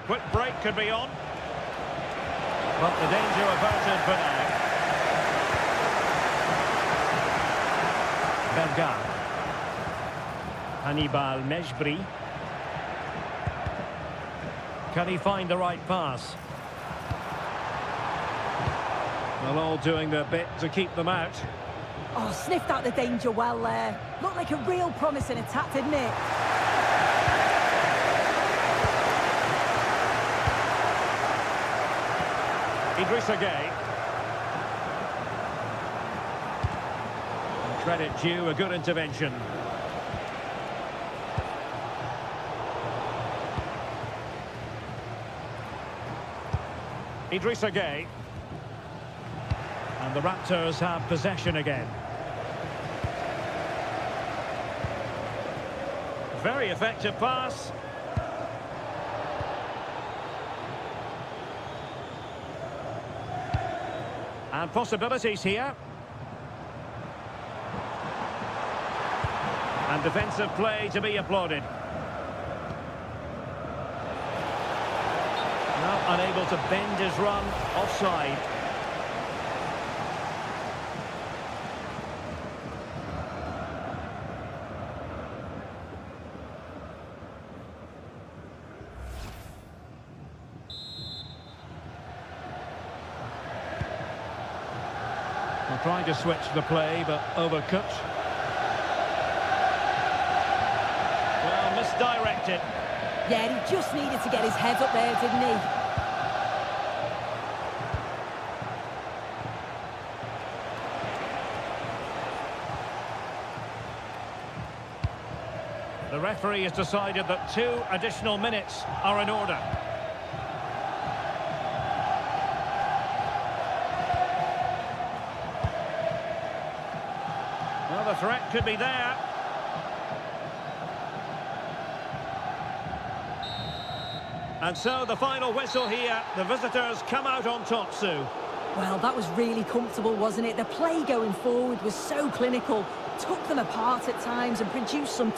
Quick break could be on. But the danger averted for now. Bergam. Hannibal Mejbri. Can he find the right pass? Well, all doing their bit to keep them out. Oh, sniffed out the danger well there. Looked like a real promising attack, didn't it? Idrissa Gueye. And credit due, a good intervention. Idrissa Gueye. And the Raptors have possession again. Very effective pass. And possibilities here. And defensive play to be applauded. Unable to bend his run, offside. Well, trying to switch the play, but overcooked. Well, misdirected. Yeah, he just needed to get his head up there, didn't he? The referee has decided that 2 additional minutes are in order. Well, the threat could be there. And so the final whistle here. The visitors come out on top, Sue. Well, that was really comfortable, wasn't it? The play going forward was so clinical, took them apart at times and produced some...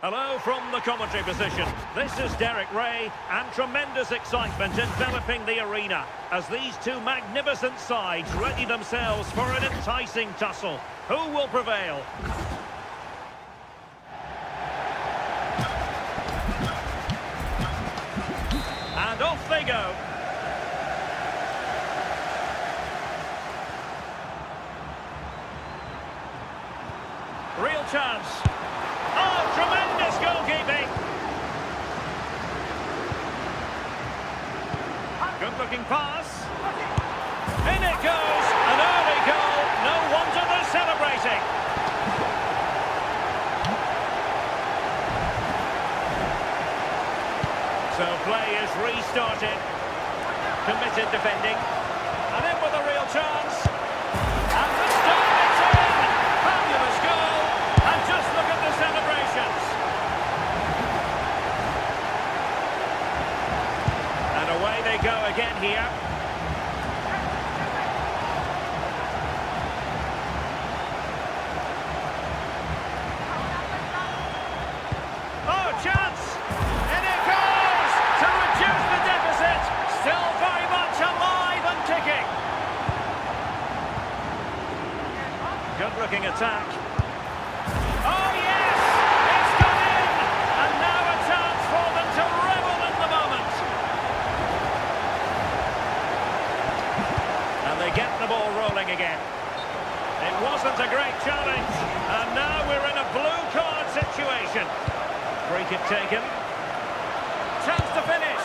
Hello from the commentary position. This is Derek Ray, and tremendous excitement enveloping the arena as these two magnificent sides ready themselves for an enticing tussle. Who will prevail? And off they go. Real chance. Oh, tremendous goalkeeping. Good-looking pass. In it goes. An early goal. No wonder they're celebrating. So play is restarted. Committed defending. And in with a real chance. And this time it's in. Fabulous goal. And just look at the celebrations. And away they go again here. Oh, chance! In it goes! To reduce the deficit. Still very much alive and kicking. Good-looking attack. Oh, yes! It's gone in! And now a chance for them to revel in the moment. And they get the ball rolling again. It wasn't a great challenge. And now we're in a blue card situation. Free kick taken. Chance to finish.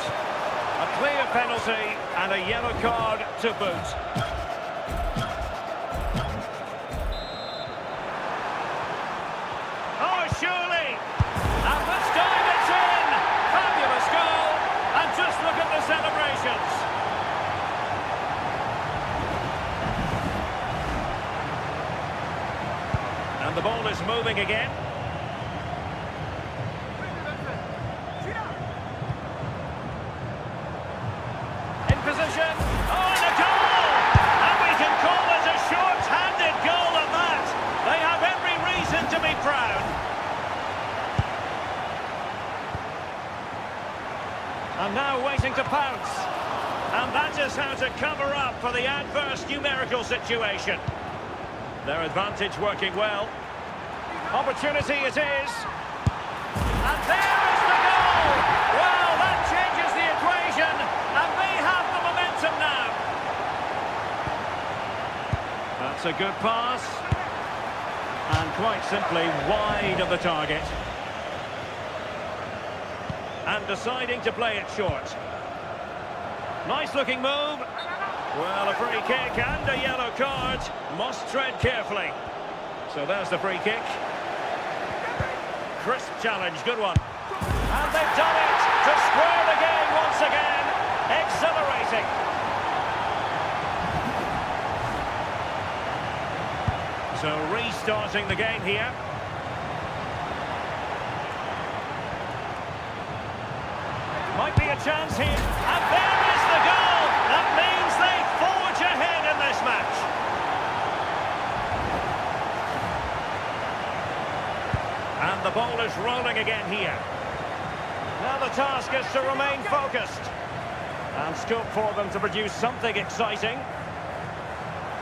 A clear penalty and a yellow card to boot. Oh, surely. And this time it's in. Fabulous goal. And just look at the celebrations. And the ball is moving again. In position. Oh, and a goal! And we can call it a short-handed goal at that. They have every reason to be proud. And now waiting to pounce. And that is how to cover up for the adverse numerical situation. Their advantage working well. Opportunity it is. And there is the goal! Well, that changes the equation, and they have the momentum now. That's a good pass. And quite simply wide of the target. And deciding to play it short. Nice looking move. Well, a free kick and a yellow card. Must tread carefully. So there's the free kick. Crisp challenge, good one. And they've done it to square the game once again. Exhilarating. So restarting the game here. Might be a chance here. And there is the goal. That means they forge ahead in this match. And the ball is rolling again here. Now the task is to remain focused. And scope for them to produce something exciting.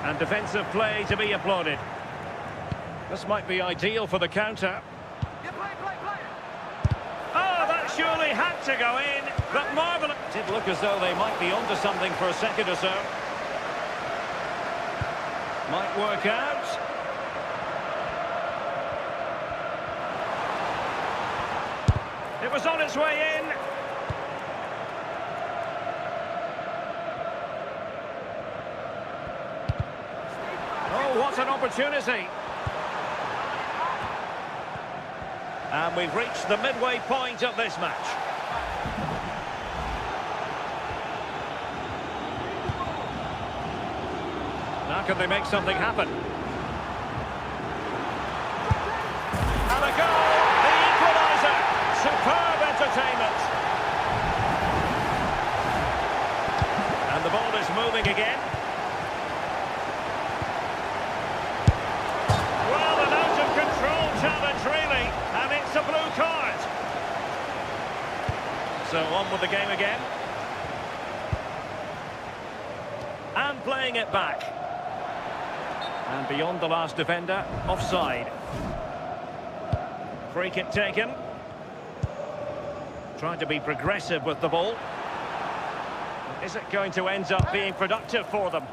And defensive play to be applauded. This might be ideal for the counter. Oh, that surely had to go in. But marvellous. It did look as though they might be onto something for a second or so. Might work out. It was on its way in. Oh, what an opportunity. And we've reached the midway point of this match. Now can they make something happen? And a goal! The equaliser! Superb entertainment! And the ball is moving again. Well, an out-of-control challenge, really. And it's a blue card. So on with the game again. And playing it back. And beyond the last defender, offside. Free kick taken. Trying to be progressive with the ball. Is it going to end up being productive for them?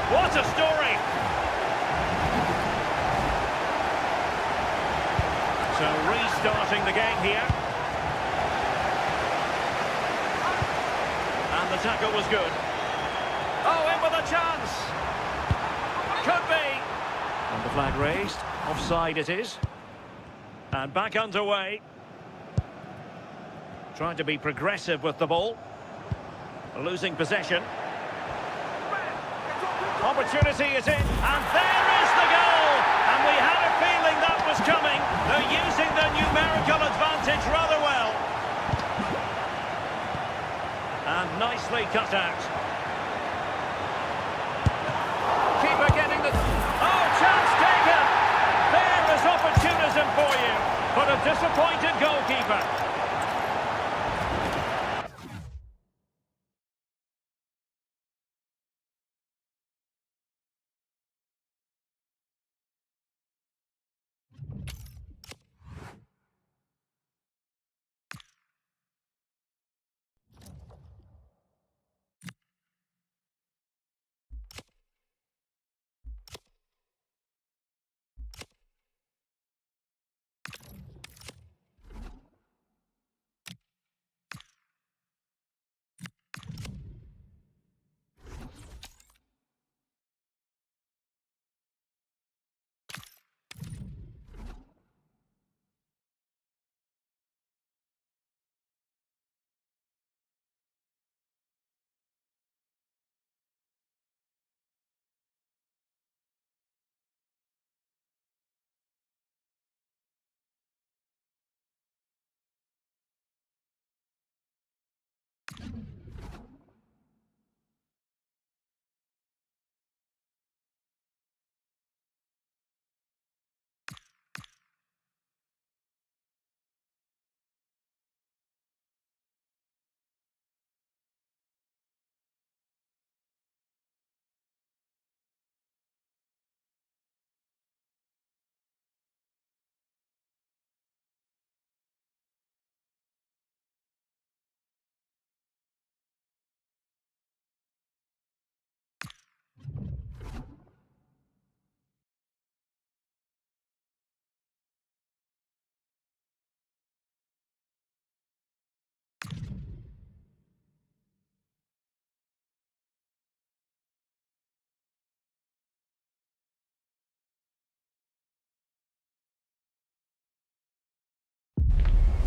What a story! So restarting the game here. And the tackle was good. Oh, in with a chance! Could be! And the flag raised. Offside it is. And back underway. Trying to be progressive with the ball. Losing possession. Opportunity is in. And there is the goal! And we had a feeling that was coming. They're using their numerical advantage rather well. And nicely cut out. Keeper getting the... Oh, chance taken! There is opportunism for you. But a disappointed goalkeeper.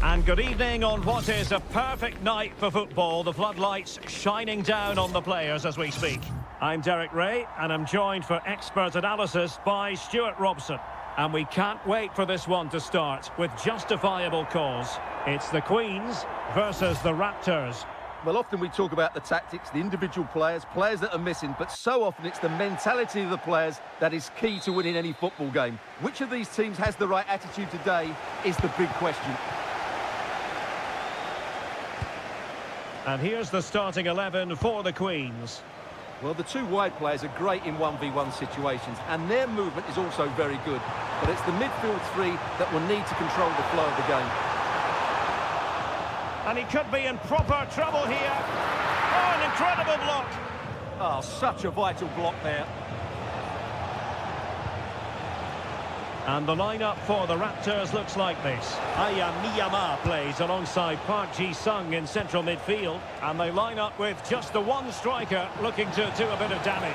And good evening on what is a perfect night for football. The floodlights shining down on the players as we speak. I'm Derek Ray, and I'm joined for expert analysis by Stuart Robson. And we can't wait for this one to start with justifiable cause. It's the Queens versus the Raptors. Well, often we talk about the tactics, the individual players, players that are missing, but so often it's the mentality of the players that is key to winning any football game. Which of these teams has the right attitude today is the big question. And here's the starting 11 for the Queens. Well, the two wide players are great in 1v1 situations, and their movement is also very good. But it's the midfield three that will need to control the flow of the game. And he could be in proper trouble here. Oh, an incredible block. Oh, such a vital block there. And the lineup for the Raptors looks like this. Aya Miyama plays alongside Park Ji-sung in central midfield. And they line up with just the one striker looking to do a bit of damage.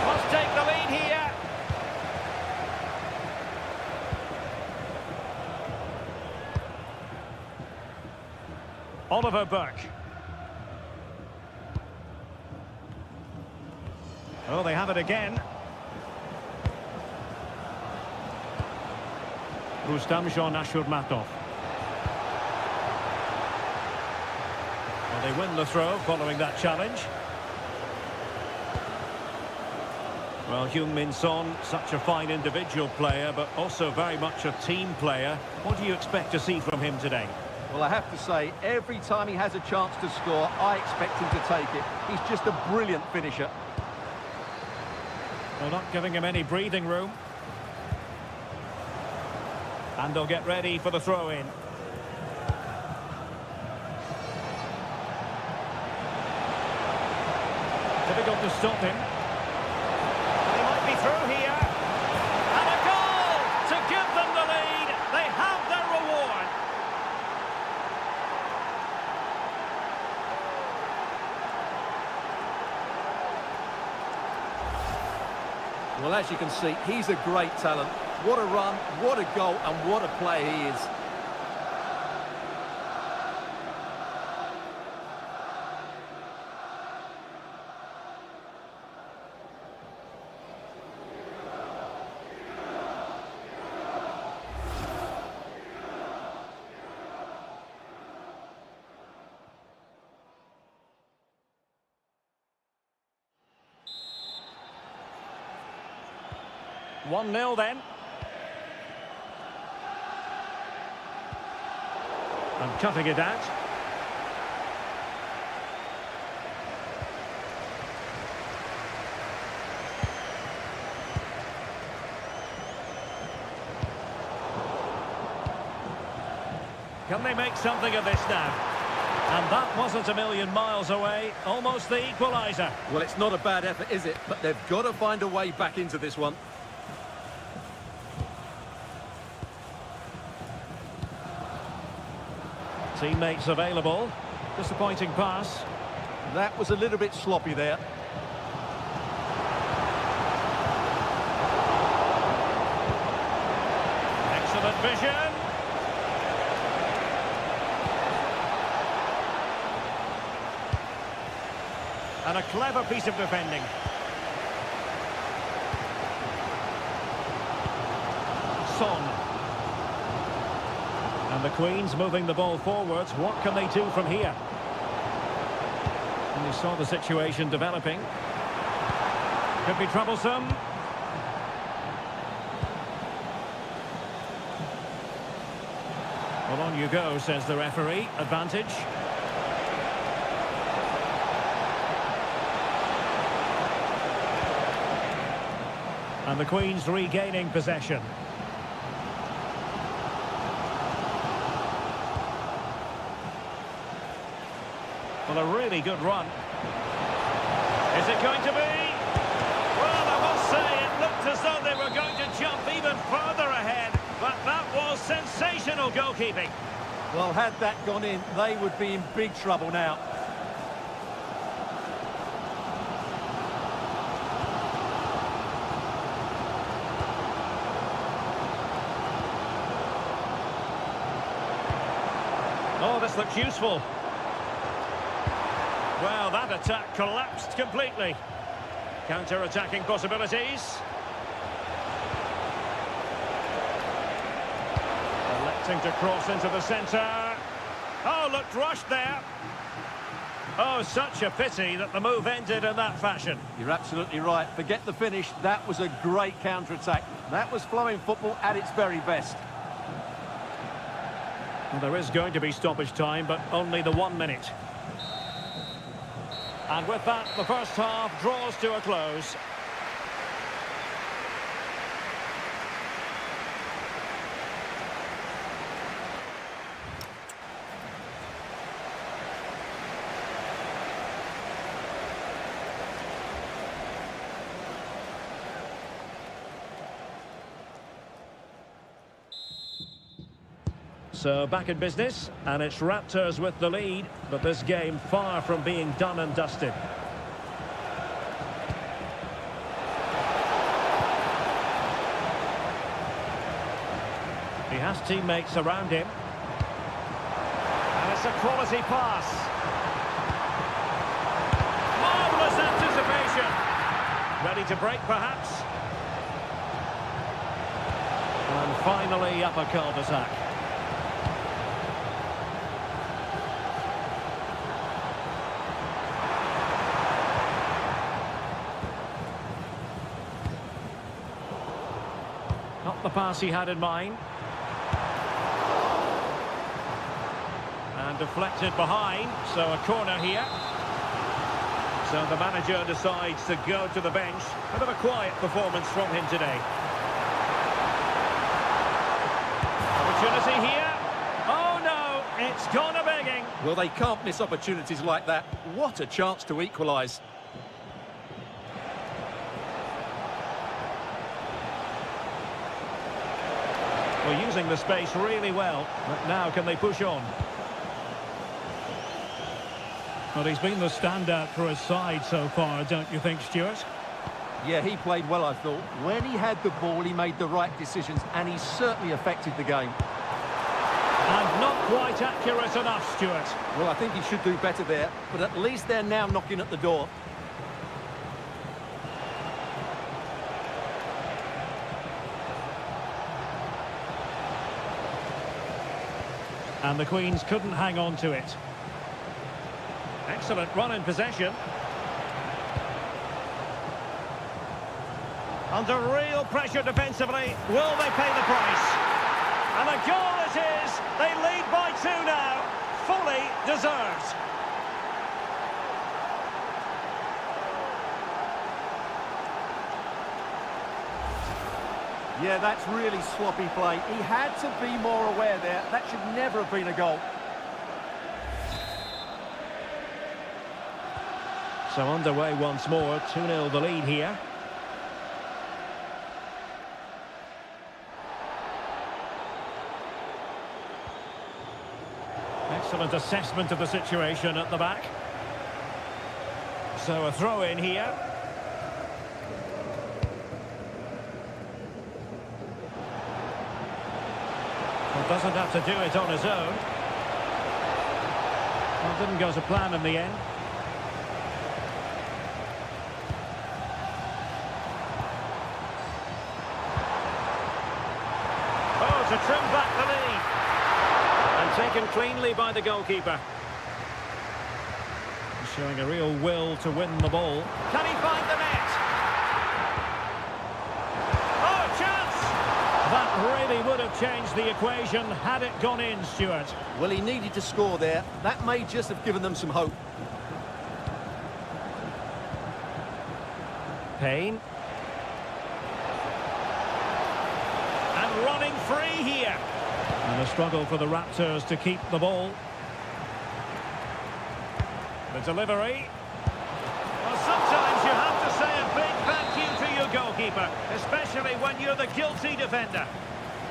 Must take the lead here. Oliver Burke. Oh, they have it again. Rustamjon Ashurmatov. Well, they win the throw following that challenge. Well, Heung-min Son, such a fine individual player, but also very much a team player. What do you expect to see from him today? Well, I have to say, every time he has a chance to score, I expect him to take it. He's just a brilliant finisher. Well, not giving him any breathing room. And they'll get ready for the throw-in. Difficult to stop him. He might be through here. And a goal to give them the lead. They have their reward. Well, as you can see, he's a great talent. What a run, what a goal, and what a player he is. One 0 then. And cutting it out. Can they make something of this now? And that wasn't a million miles away. Almost the equaliser. Well, it's not a bad effort, is it? But they've got to find a way back into this one. Teammates available. Disappointing pass. That was a little bit sloppy there. Excellent vision. And a clever piece of defending. Son. And the Queens moving the ball forwards. What can they do from here? And you saw the situation developing. Could be troublesome. Well, on you go, says the referee. Advantage. And the Queens regaining possession. Well, a really good run. Is it going to be? Well, I must say, it looked as though they were going to jump even further ahead. But that was sensational goalkeeping. Well, had that gone in, they would be in big trouble now. Oh, this looks useful. Well, that attack collapsed completely. Counter-attacking possibilities. Electing to cross into the centre. Oh, looked rushed there. Oh, such a pity that the move ended in that fashion. You're absolutely right. Forget the finish. That was a great counter-attack. That was flowing football at its very best. Well, there is going to be stoppage time, but only the 1 minute. And with that, the first half draws to a close. So back in business, and it's Raptors with the lead, but this game far from being done and dusted. He has teammates around him. And it's a quality pass. Marvellous anticipation. Ready to break, perhaps. And finally, up a cul-de-sac. Not the pass he had in mind. And deflected behind, so a corner here. So the manager decides to go to the bench. Bit of a quiet performance from him today. Opportunity here. Oh no, it's gone a begging. Well, they can't miss opportunities like that. What a chance to equalise. Well, using the space really well, but now can they push on? Well, he's been the standout for his side so far, don't you think, Stuart? Yeah, he played well, I thought. When he had the ball, he made the right decisions, and he certainly affected the game. And not quite accurate enough, Stuart. Well, I think he should do better there, but at least they're now knocking at the door. And the Queens couldn't hang on to it. Excellent run in possession. Under real pressure defensively. Will they pay the price? And a goal it is. They lead by 2 now. Fully deserved. Yeah, that's really sloppy play. He had to be more aware there. That should never have been a goal. So underway once more. 2-0 the lead here. Excellent assessment of the situation at the back. So a throw in here. Well, doesn't have to do it on his own. Well, didn't go to plan in the end. Oh, to trim back the lead. And taken cleanly by the goalkeeper. Showing a real will to win the ball. Can he find the net? Oh, chance! That really would have changed the equation had it gone in, Stuart. Well, he needed to score there. That may just have given them some hope. Payne. And running free here. And a struggle for the Raptors to keep the ball. The delivery. Well, sometimes you have to say a big thank you to your goalkeeper, especially when you're the guilty defender.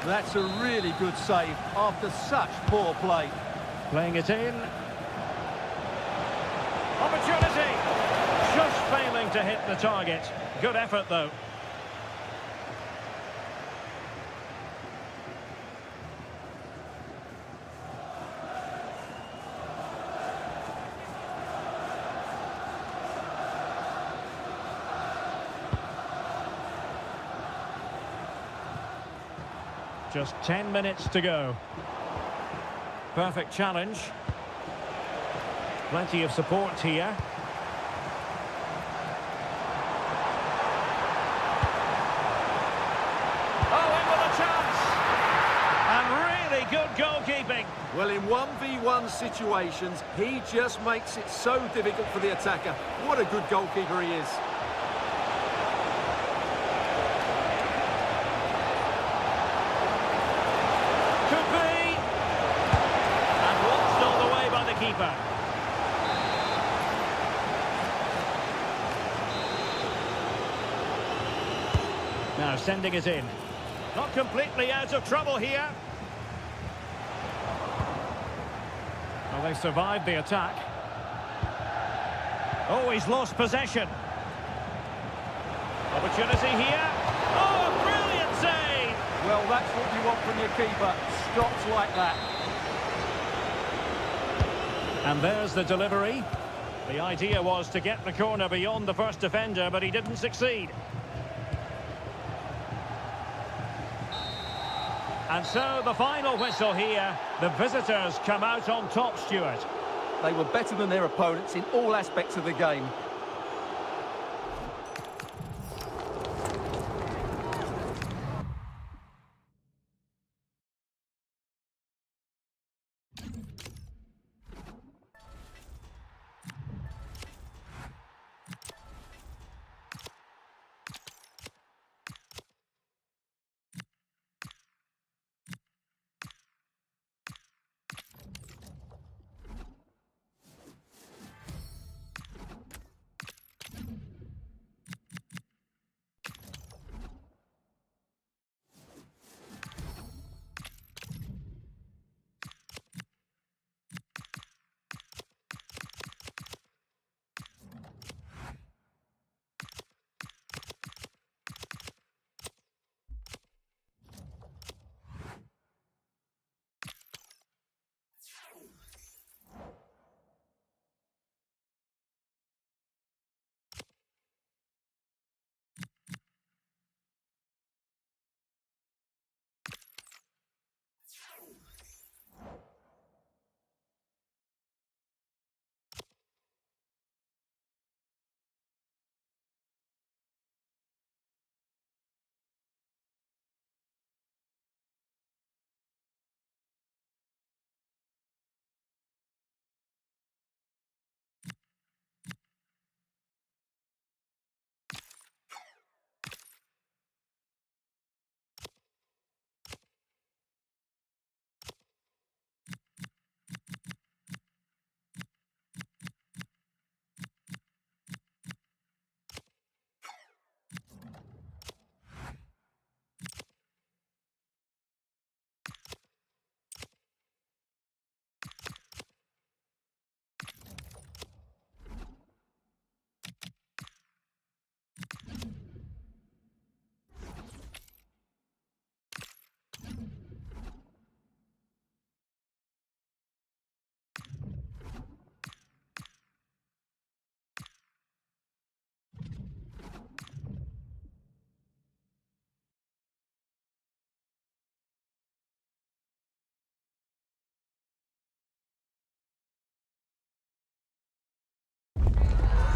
That's a really good save after such poor play. Playing it in. Opportunity. Just failing to hit the target. Good effort, though. Just 10 minutes to go. Perfect challenge. Plenty of support here. Oh, in with a chance! And really good goalkeeping. Well, in 1v1 situations, he just makes it so difficult for the attacker. What a good goalkeeper he is. Keeper. Now sending it in. Not completely out of trouble here. Well, they survived the attack. Oh, he's lost possession. Opportunity here. Oh, a brilliant save! Well, that's what you want from your keeper. Stops like that. And there's the delivery. The idea was to get the corner beyond the first defender, but he didn't succeed. And so the final whistle here. The visitors come out on top, Stuart. They were better than their opponents in all aspects of the game.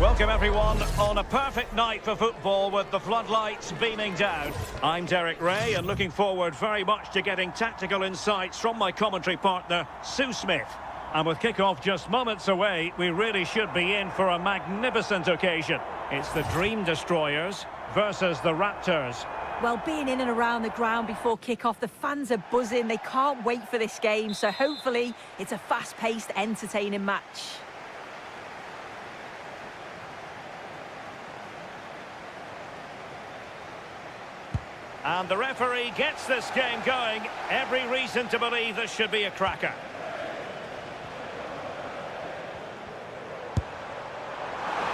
Welcome everyone on a perfect night for football with the floodlights beaming down. I'm Derek Ray and looking forward very much to getting tactical insights from my commentary partner, Sue Smith. And with kick-off just moments away, we really should be in for a magnificent occasion. It's the Dream Destroyers versus the Raptors. Well, being in and around the ground before kick-off, the fans are buzzing. They can't wait for this game, so hopefully it's a fast-paced, entertaining match. And the referee gets this game going. Every reason to believe this should be a cracker.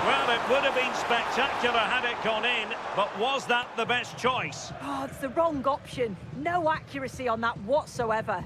Well, it would have been spectacular had it gone in, but was that the best choice? Oh, it's the wrong option. No accuracy on that whatsoever.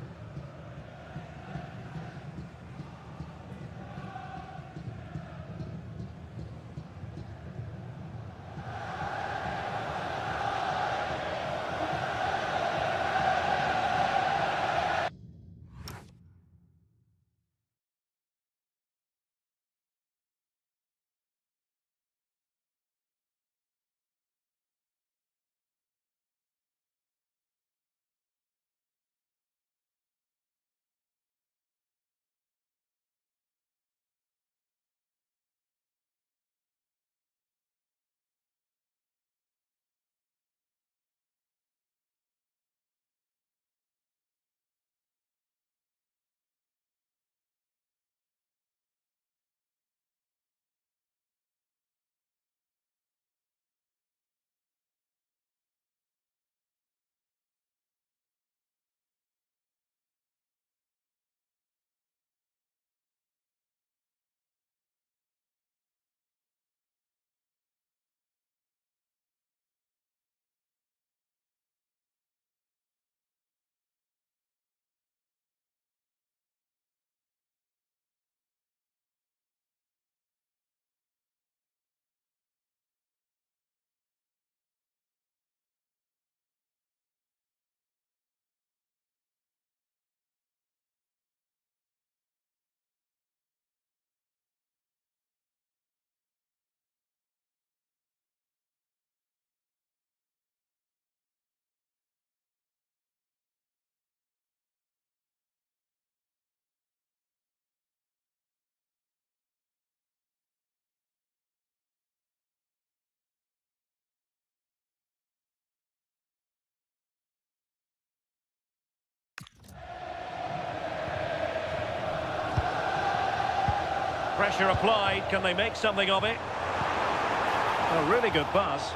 Pressure applied, can they make something of it? A really good pass.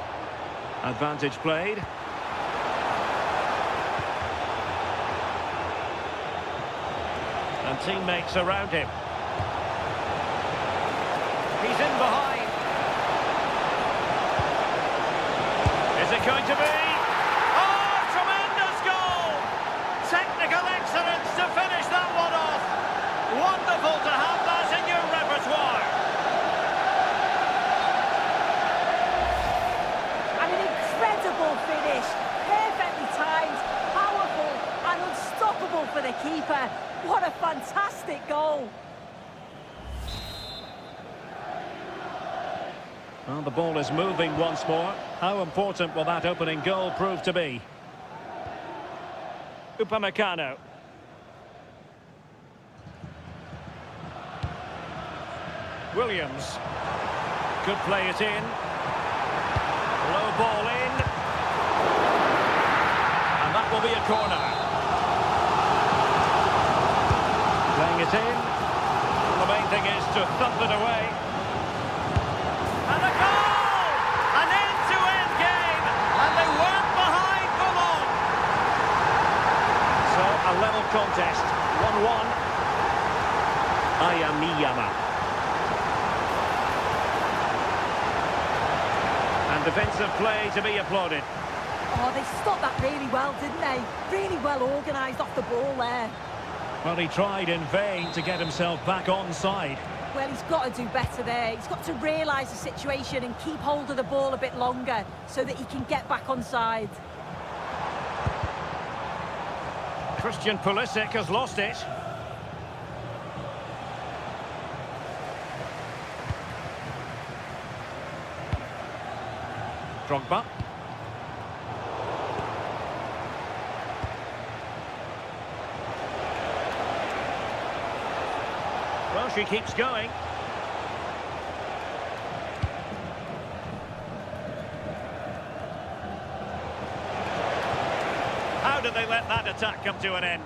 Advantage played. And teammates around him. He's in behind. Is it going to be? Oh, tremendous goal! Technical excellence to finish that one off. Wonderful to have that in your repertoire. And an incredible finish. Perfectly timed, powerful and unstoppable for the keeper. What a fantastic goal. Well, the ball is moving once more. How important will that opening goal prove to be? Upamecano. Williams. Could play it in. Low ball in. And that will be a corner. Playing it in. The main thing is to thump it away. And a goal! An end-to-end game. And they weren't behind for long. So, a level contest. 1-1. Ayamiyama. And defensive play to be applauded. Oh, they stopped that really well, didn't they? Really well organised off the ball there. Well, he tried in vain to get himself back onside. Well, he's got to do better there. He's got to realise the situation and keep hold of the ball a bit longer so that he can get back onside. Christian Pulisic has lost it. Drogba. Well, she keeps going. How did they let that attack come to an end?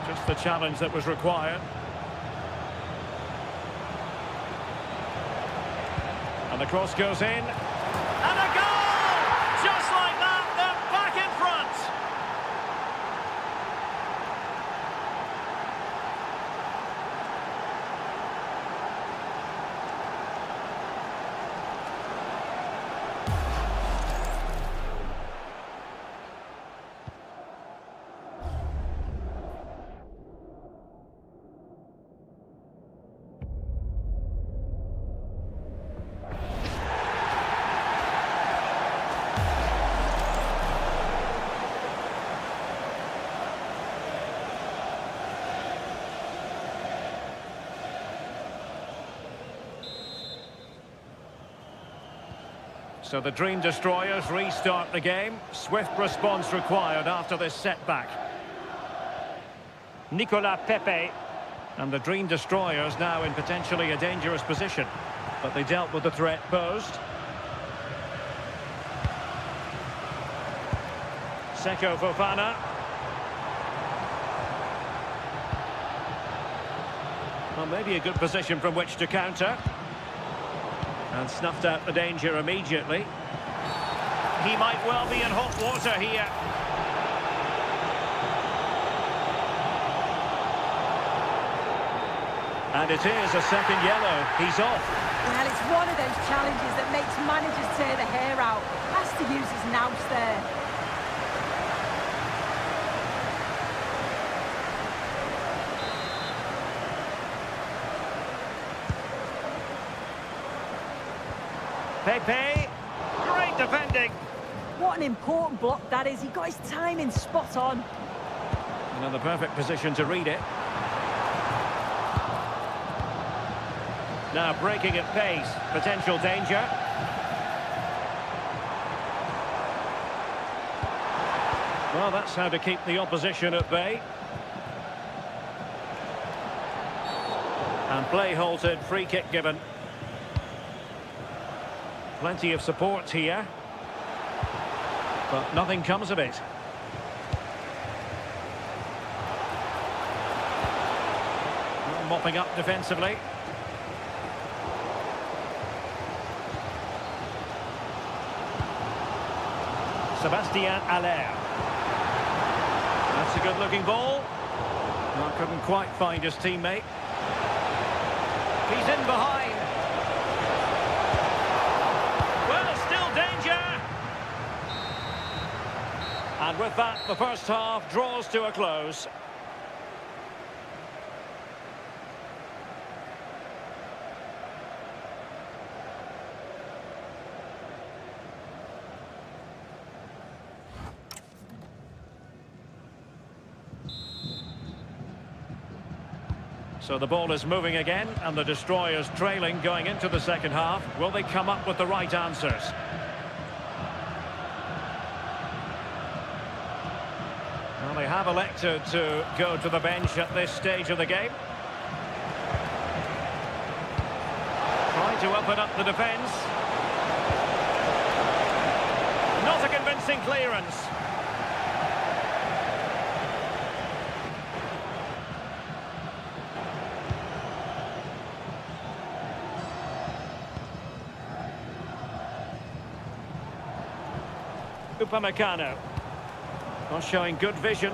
Just the challenge that was required. And the cross goes in. And a goal! Just like that, they're back in front. So the Dream Destroyers restart the game. Swift response required after this setback. Nicolas Pepe. And the Dream Destroyers now in potentially a dangerous position. But they dealt with the threat posed. Seko Fofana. Well, maybe a good position from which to counter. And snuffed out the danger immediately. He might well be in hot water here. And it is a second yellow. He's off. Well, it's one of those challenges that makes managers tear the hair out. Has to use his nous there. Pepe, great defending. What an important block that is. He got his timing spot on. And in the perfect position to read it. Now breaking at pace, potential danger. Well, that's how to keep the opposition at bay. And play halted, free kick given. Plenty of support here. But nothing comes of it. Mopping up defensively. Sébastien Haller. That's a good-looking ball. Well, couldn't quite find his teammate. He's in behind. Well, still danger. And with that, the first half draws to a close. So the ball is moving again, and the Destroyers trailing going into the second half. Will they come up with the right answers? Well, they have elected to go to the bench at this stage of the game. Trying to open up the defence. Not a convincing clearance. Upamecano. Not showing good vision.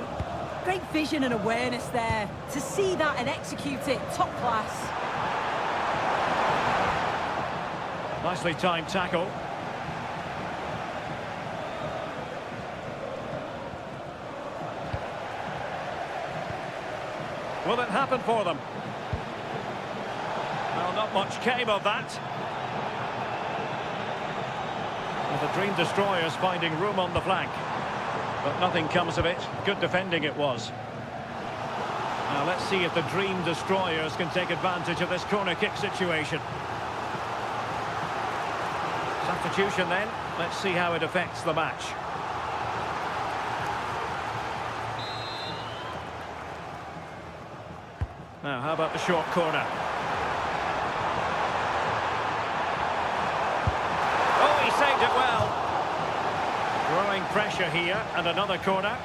Great vision and awareness there. To see that and execute it, top class. Nicely timed tackle. Will it happen for them? Well, not much came of that. The Dream Destroyers finding room on the flank. But nothing comes of it. Good defending it was. Now let's see if the Dream Destroyers can take advantage of this corner kick situation. Substitution then. Let's see how it affects the match. Now, how about the short corner? Oh, he saved it well. Growing pressure here, and another corner.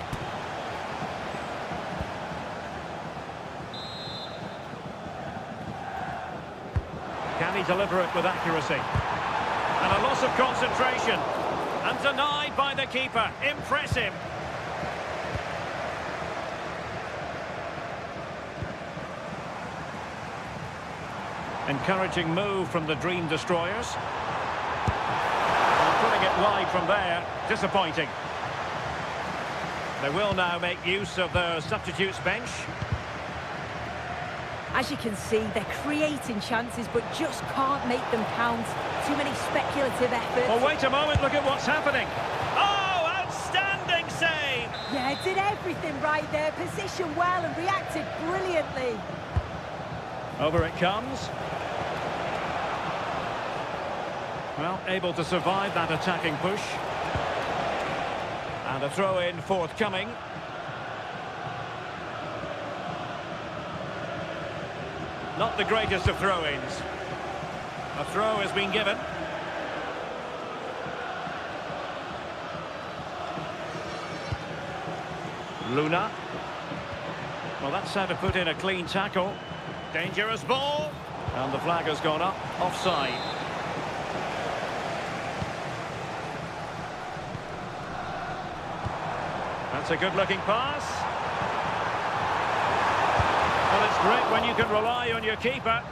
Can he deliver it with accuracy? And a loss of concentration. And denied by the keeper. Impressive. Encouraging move from the Dream Destroyers. And putting it wide from there. Disappointing. They will now make use of their substitutes bench. As you can see, they're creating chances but just can't make them count. Too many speculative efforts. Well, wait a moment, look at what's happening. Oh, outstanding save! Yeah, did everything right there. Positioned well and reacted brilliantly. Over it comes. Well, able to survive that attacking push. And a throw-in forthcoming. Not the greatest of throw-ins. A throw has been given. Luna. Well, that's how to put in a clean tackle. Dangerous ball. And the flag has gone up. Offside. That's a good-looking pass. Well, it's great when you can rely on your keeper.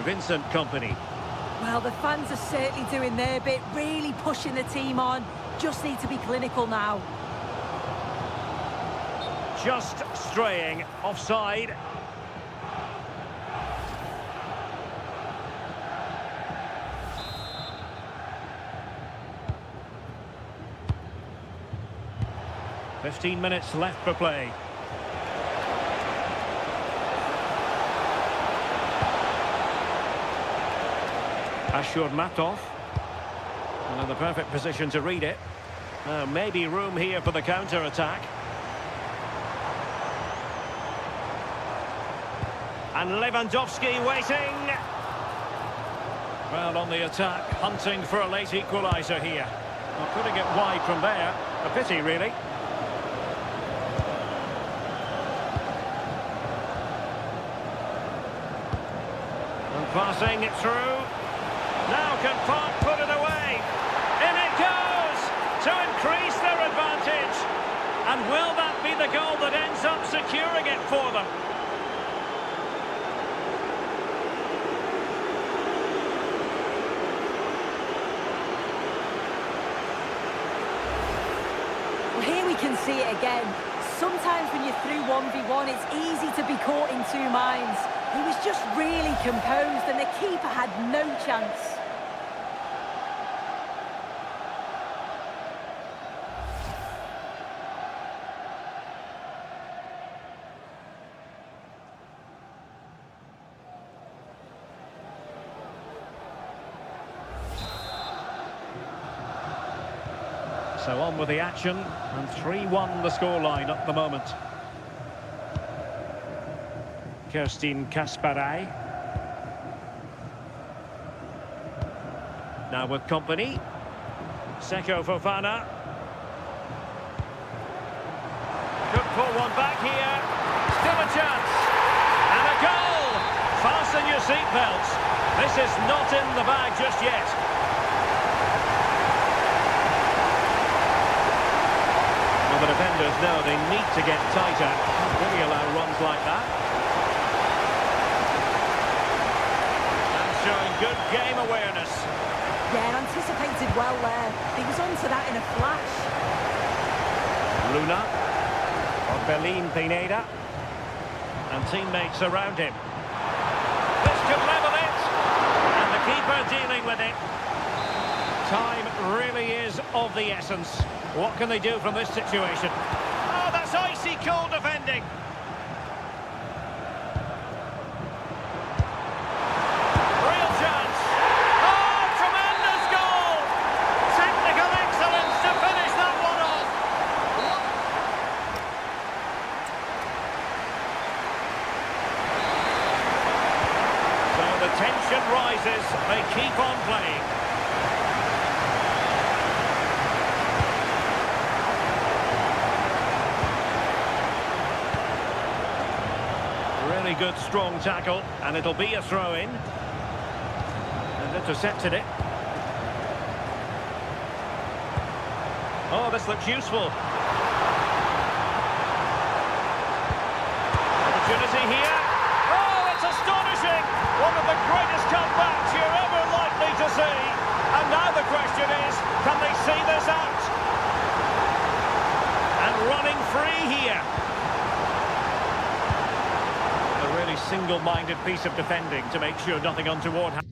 Vincent Kompany. Well, the fans are certainly doing their bit, really pushing the team on. Just need to be clinical now. Just straying offside. "15 minutes left for play. Ashur Matov. And in the perfect position to read it. Maybe room here for the counter-attack. And Lewandowski waiting. Well, on the attack, hunting for a late equaliser here. Well, putting it wide from there. A pity, really. And passing it through. Now can Park put it away? In it goes to increase their advantage. And will that be the goal that ends up securing it for them? Well, here we can see it again. Sometimes when you're through 1v1, it's easy to be caught in two minds. He was just really composed and the keeper had no chance. So on with the action, and 3-1 the scoreline at the moment. Kerstin Kasparai. Now with Kompany. Seko Fofana. Could pull one back here. Still a chance. And a goal! Fasten your seatbelts. This is not in the bag just yet. Well, the defenders know they need to get tighter. Can't really allow runs like that. Showing good game awareness. Yeah, anticipated well there. He was onto that in a flash. Luna. Orbelin Pineda. And teammates around him. This could level it. And the keeper keeper dealing with it. Time really is of the essence. What can they do from this situation? Oh, that's icy cold defending. Real chance. Oh, tremendous goal. Technical excellence to finish that one off. So the tension rises. They keep on playing. Really good, strong tackle, and it'll be a throw-in. And intercepted it. Oh, this looks useful. Opportunity here. Oh, it's astonishing! One of the greatest comebacks you're ever likely to see. And now the question is, can they see this out? And running free here. Single-minded piece of defending to make sure nothing untoward happens.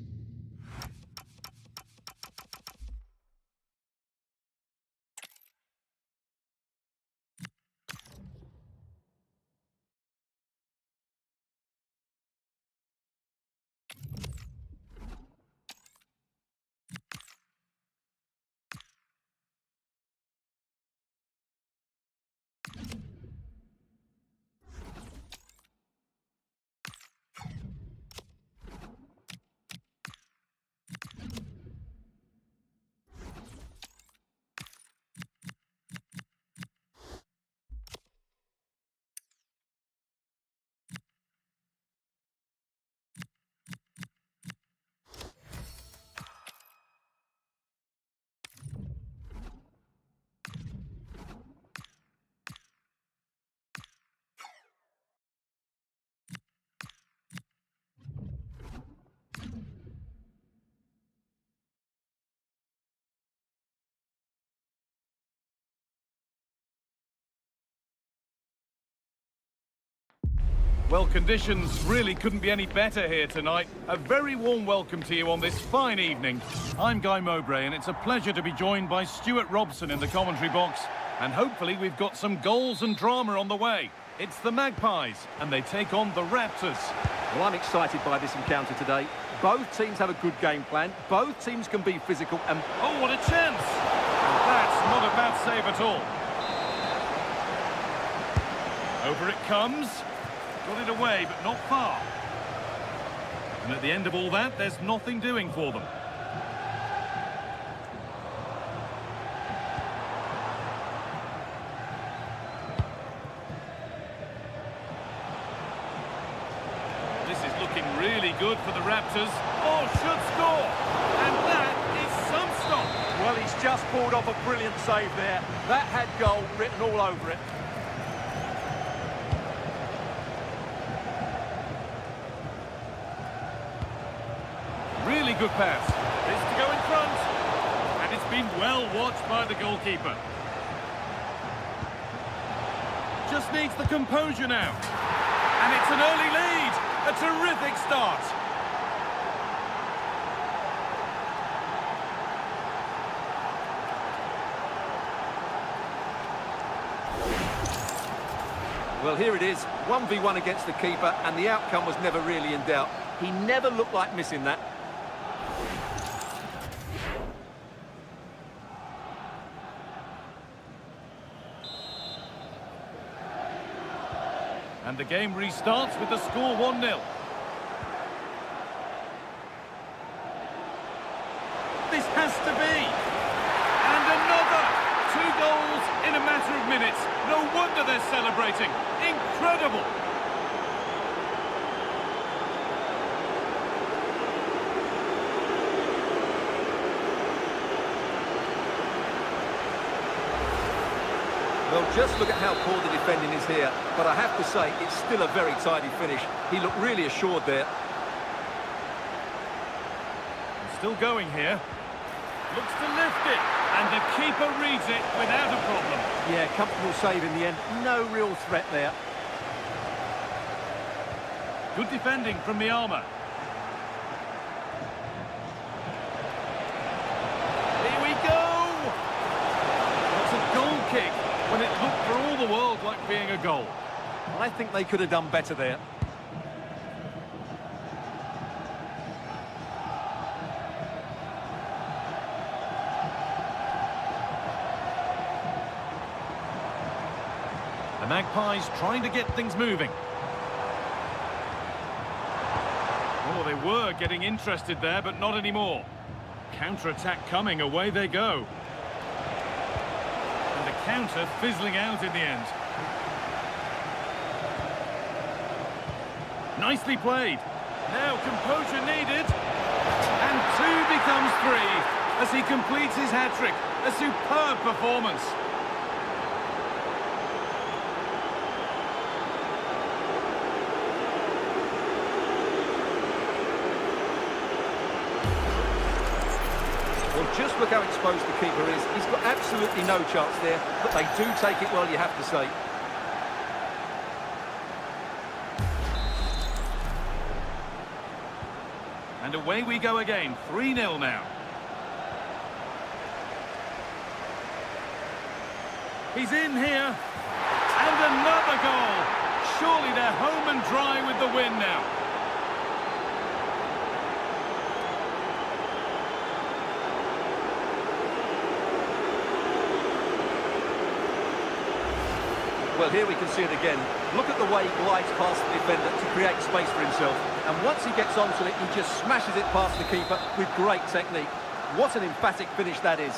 Well, conditions really couldn't be any better here tonight. A very warm welcome to you on this fine evening. I'm Guy Mowbray, and it's a pleasure to be joined by Stuart Robson in the commentary box. And hopefully we've got some goals and drama on the way. It's the Magpies, and they take on the Raptors. Well, I'm excited by this encounter today. Both teams have a good game plan. Both teams can be physical and... Oh, what a chance! That's not a bad save at all. Over it comes. Got it away, but not far. And at the end of all that, there's nothing doing for them. This is looking really good for the Raptors. Oh, should score! And that is some stop. Well, he's just pulled off a brilliant save there. That had goal written all over it. Really good pass. This to go in front. And it's been well watched by the goalkeeper. Just needs the composure now. And it's an early lead. A terrific start. Well, here it is, 1v1 against the keeper, and the outcome was never really in doubt. He never looked like missing that. And the game restarts with the score 1-0. This has to be. And another. 2 goals in a matter of minutes. No wonder they're celebrating. Incredible. Well, just look at how poor the defending is here. But I have to say, it's still a very tidy finish. He looked really assured there. Still going here. Looks to lift it. And the keeper reads it without a problem. Yeah, comfortable save in the end. No real threat there. Good defending from the armour. when it looked for all the world like being a goal. I think they could have done better there. The Magpies trying to get things moving. Oh, they were getting interested there, but not anymore. Counter-attack coming, away they go. And the counter fizzling out in the end. Nicely played. Now composure needed. And 2 becomes 3 as he completes his hat-trick. A superb performance. Well, just look how exposed the keeper is. He's got absolutely no chance there, but they do take it well, you have to say. And away we go again, 3-0 now. He's in here. And another goal. Surely they're home and dry with the win now. Well, here we can see it again. Look at the way he glides past the defender to create space for himself. And once he gets onto it, he just smashes it past the keeper with great technique. What an emphatic finish that is.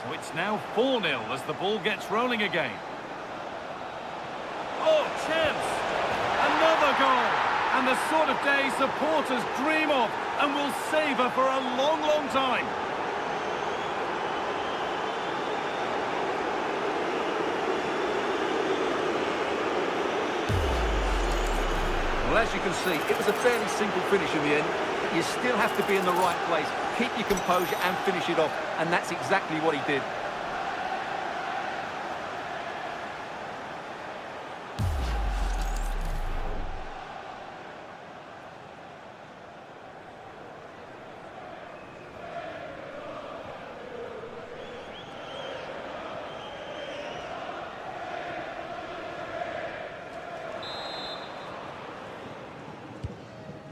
So it's now 4-0 as the ball gets rolling again. Oh, chance! Another goal! And the sort of day supporters dream of and will savour for a long, long time. Well, as you can see, it was a fairly simple finish in the end, but you still have to be in the right place, keep your composure and finish it off, and that's exactly what he did.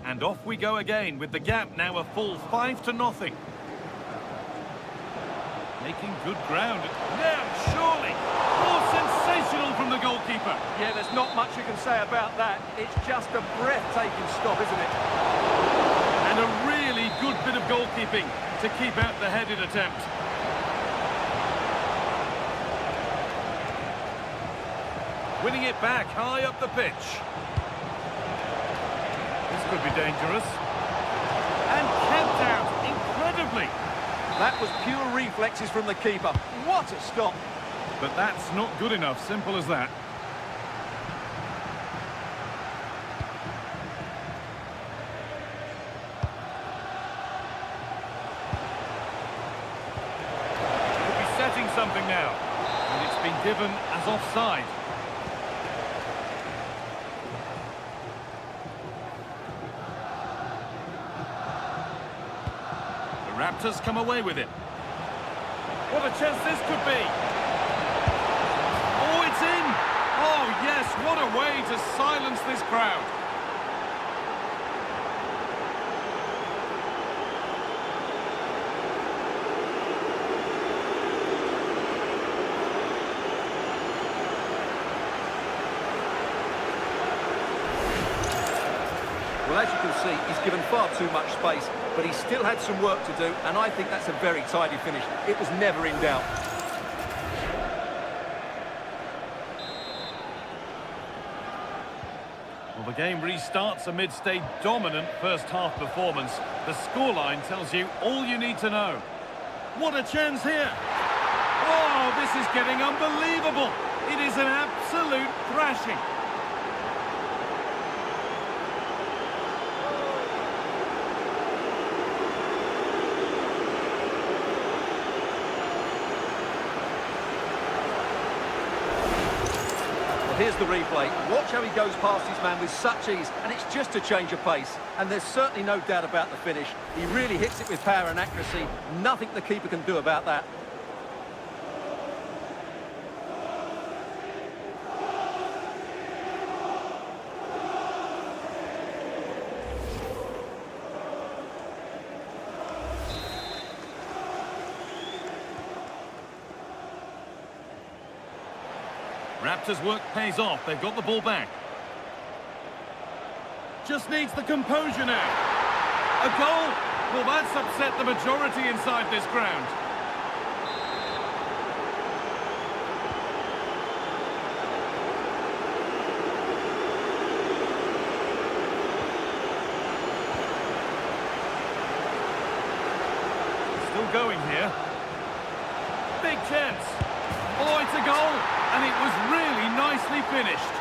And off we go again, with the gap now a full 5-0. Making good ground. Now, surely! Oh, sensational from the goalkeeper. Yeah, there's not much you can say about that. It's just a breathtaking stop, isn't it? And a really good bit of goalkeeping to keep out the headed attempt. Winning it back high up the pitch. Could be dangerous. And kept out incredibly. That was pure reflexes from the keeper. What a stop. But that's not good enough, simple as that. Could be setting something now. And it's been given as offside. Raptors come away with it. What a chance this could be. Oh, it's in. Oh, yes, what a way to silence this crowd. Well, as you can see, he's given far too much space, but he still had some work to do, and I think that's a very tidy finish. It was never in doubt. Well, the game restarts amidst a dominant first-half performance. The scoreline tells you all you need to know. What a chance here! Oh, this is getting unbelievable! It is an absolute thrashing. Here's the replay. Watch how he goes past his man with such ease, and it's just a change of pace. And there's certainly no doubt about the finish. He really hits it with power and accuracy. Nothing the keeper can do about that. Raptors' work pays off. They've got the ball back. Just needs the composure now. A goal! Well, that's upset the majority inside this ground. Still going here. Big chance. Oh, it's a goal! And it was really nicely finished.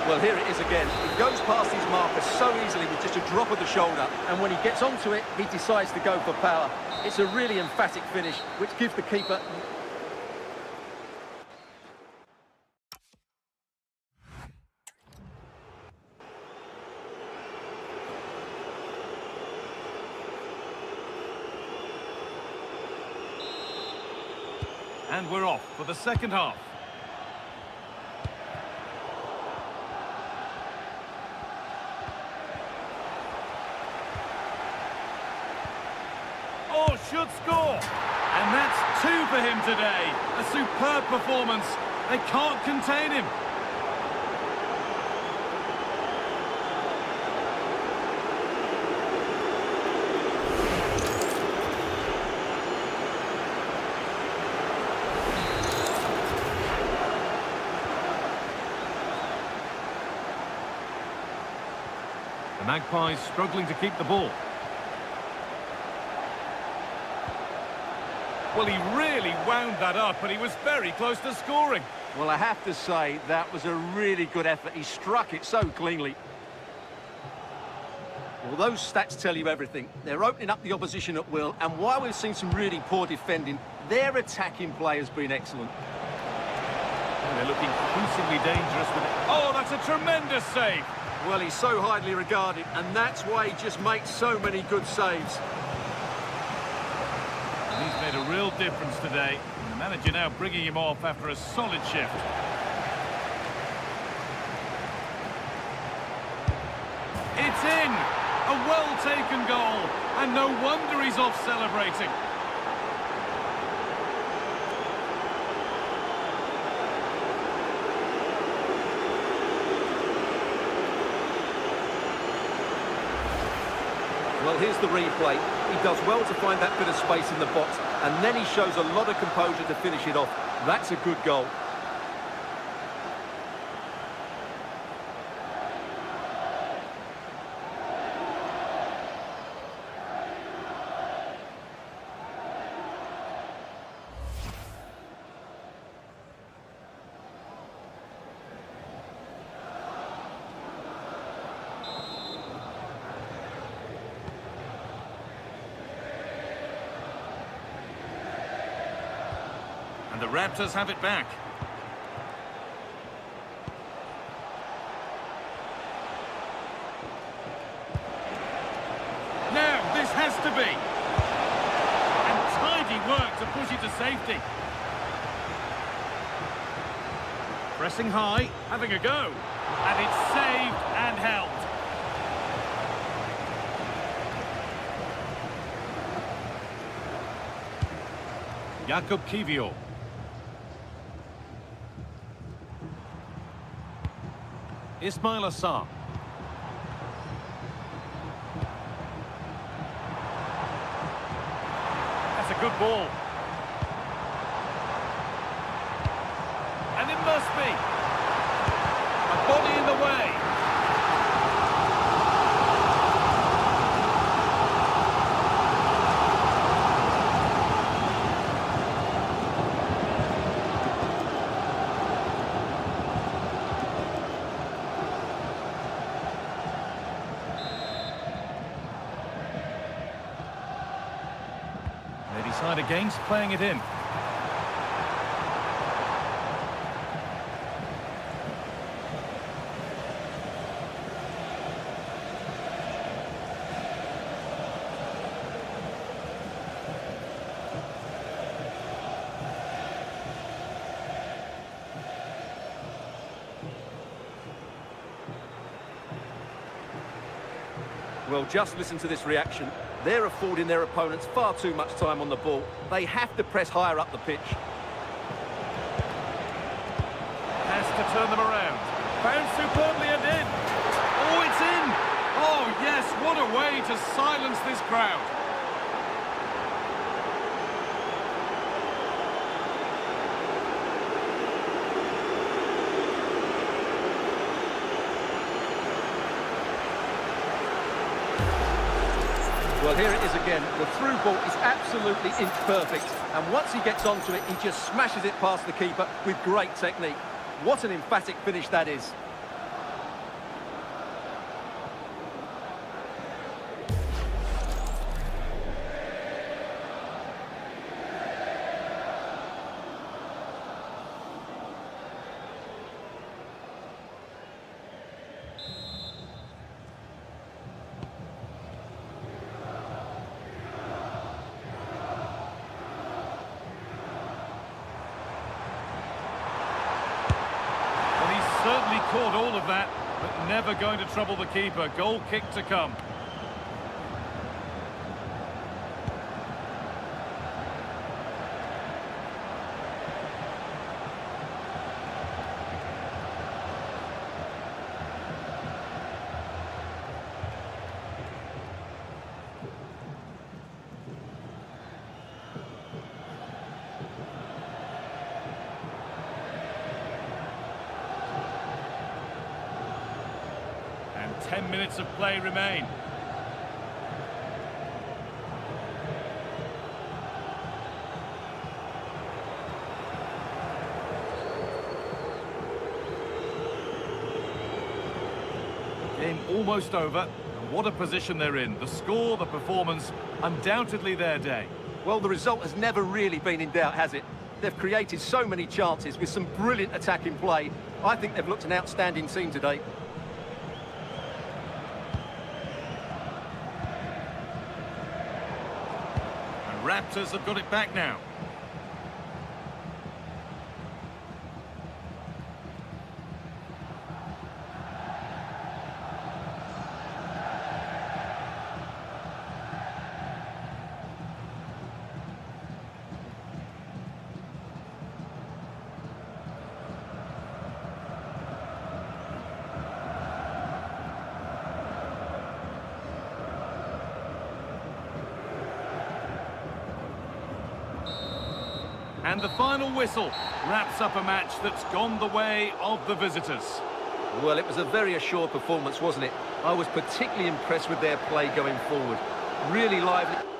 Well, here it is again. He goes past his marker so easily with just a drop of the shoulder, and when he gets onto it, he decides to go for power. It's a really emphatic finish, which gives the keeper... And we're off for the second half. Oh, should score! And that's 2 for him today. A superb performance. They can't contain him. The Magpies struggling to keep the ball. Well, he really wound that up, and he was very close to scoring. Well, I have to say, that was a really good effort. He struck it so cleanly. Well, those stats tell you everything. They're opening up the opposition at will, and while we've seen some really poor defending, their attacking play has been excellent. And they're looking increasingly dangerous with it. Oh, that's a tremendous save. Well, he's so highly regarded, and that's why he just makes so many good saves. And he's made a real difference today. And the manager now bringing him off after a solid shift. It's in! A well-taken goal, and no wonder he's off celebrating. Well, here's the replay. He does well to find that bit of space in the box, and then he shows a lot of composure to finish it off. That's a good goal. And the Raptors have it back. Now, this has to be. And tidy work to push it to safety. Pressing high, having a go. And it's saved and held. Jakob Kivior. Ismail Assar. That's a good ball. And it must be. A body in the way. They decide against playing it in. Well, just listen to this reaction. They're affording their opponents far too much time on the ball. They have to press higher up the pitch. Has to turn them around. Found superbly and in. Oh, it's in! Oh, yes, what a way to silence this crowd. Well, here it is again. The through ball is absolutely inch perfect. And once he gets onto it, he just smashes it past the keeper with great technique. What an emphatic finish that is. Certainly caught all of that, but never going to trouble the keeper. Goal kick to come. And 10 minutes of play remain. Game almost over, and what a position they're in. The score, the performance, undoubtedly their day. Well, the result has never really been in doubt, has it? They've created so many chances with some brilliant attacking play. I think they've looked an outstanding team today. Raptors have got it back now. And the final whistle wraps up a match that's gone the way of the visitors. Well, it was a very assured performance, wasn't it? I was particularly impressed with their play going forward. Really lively.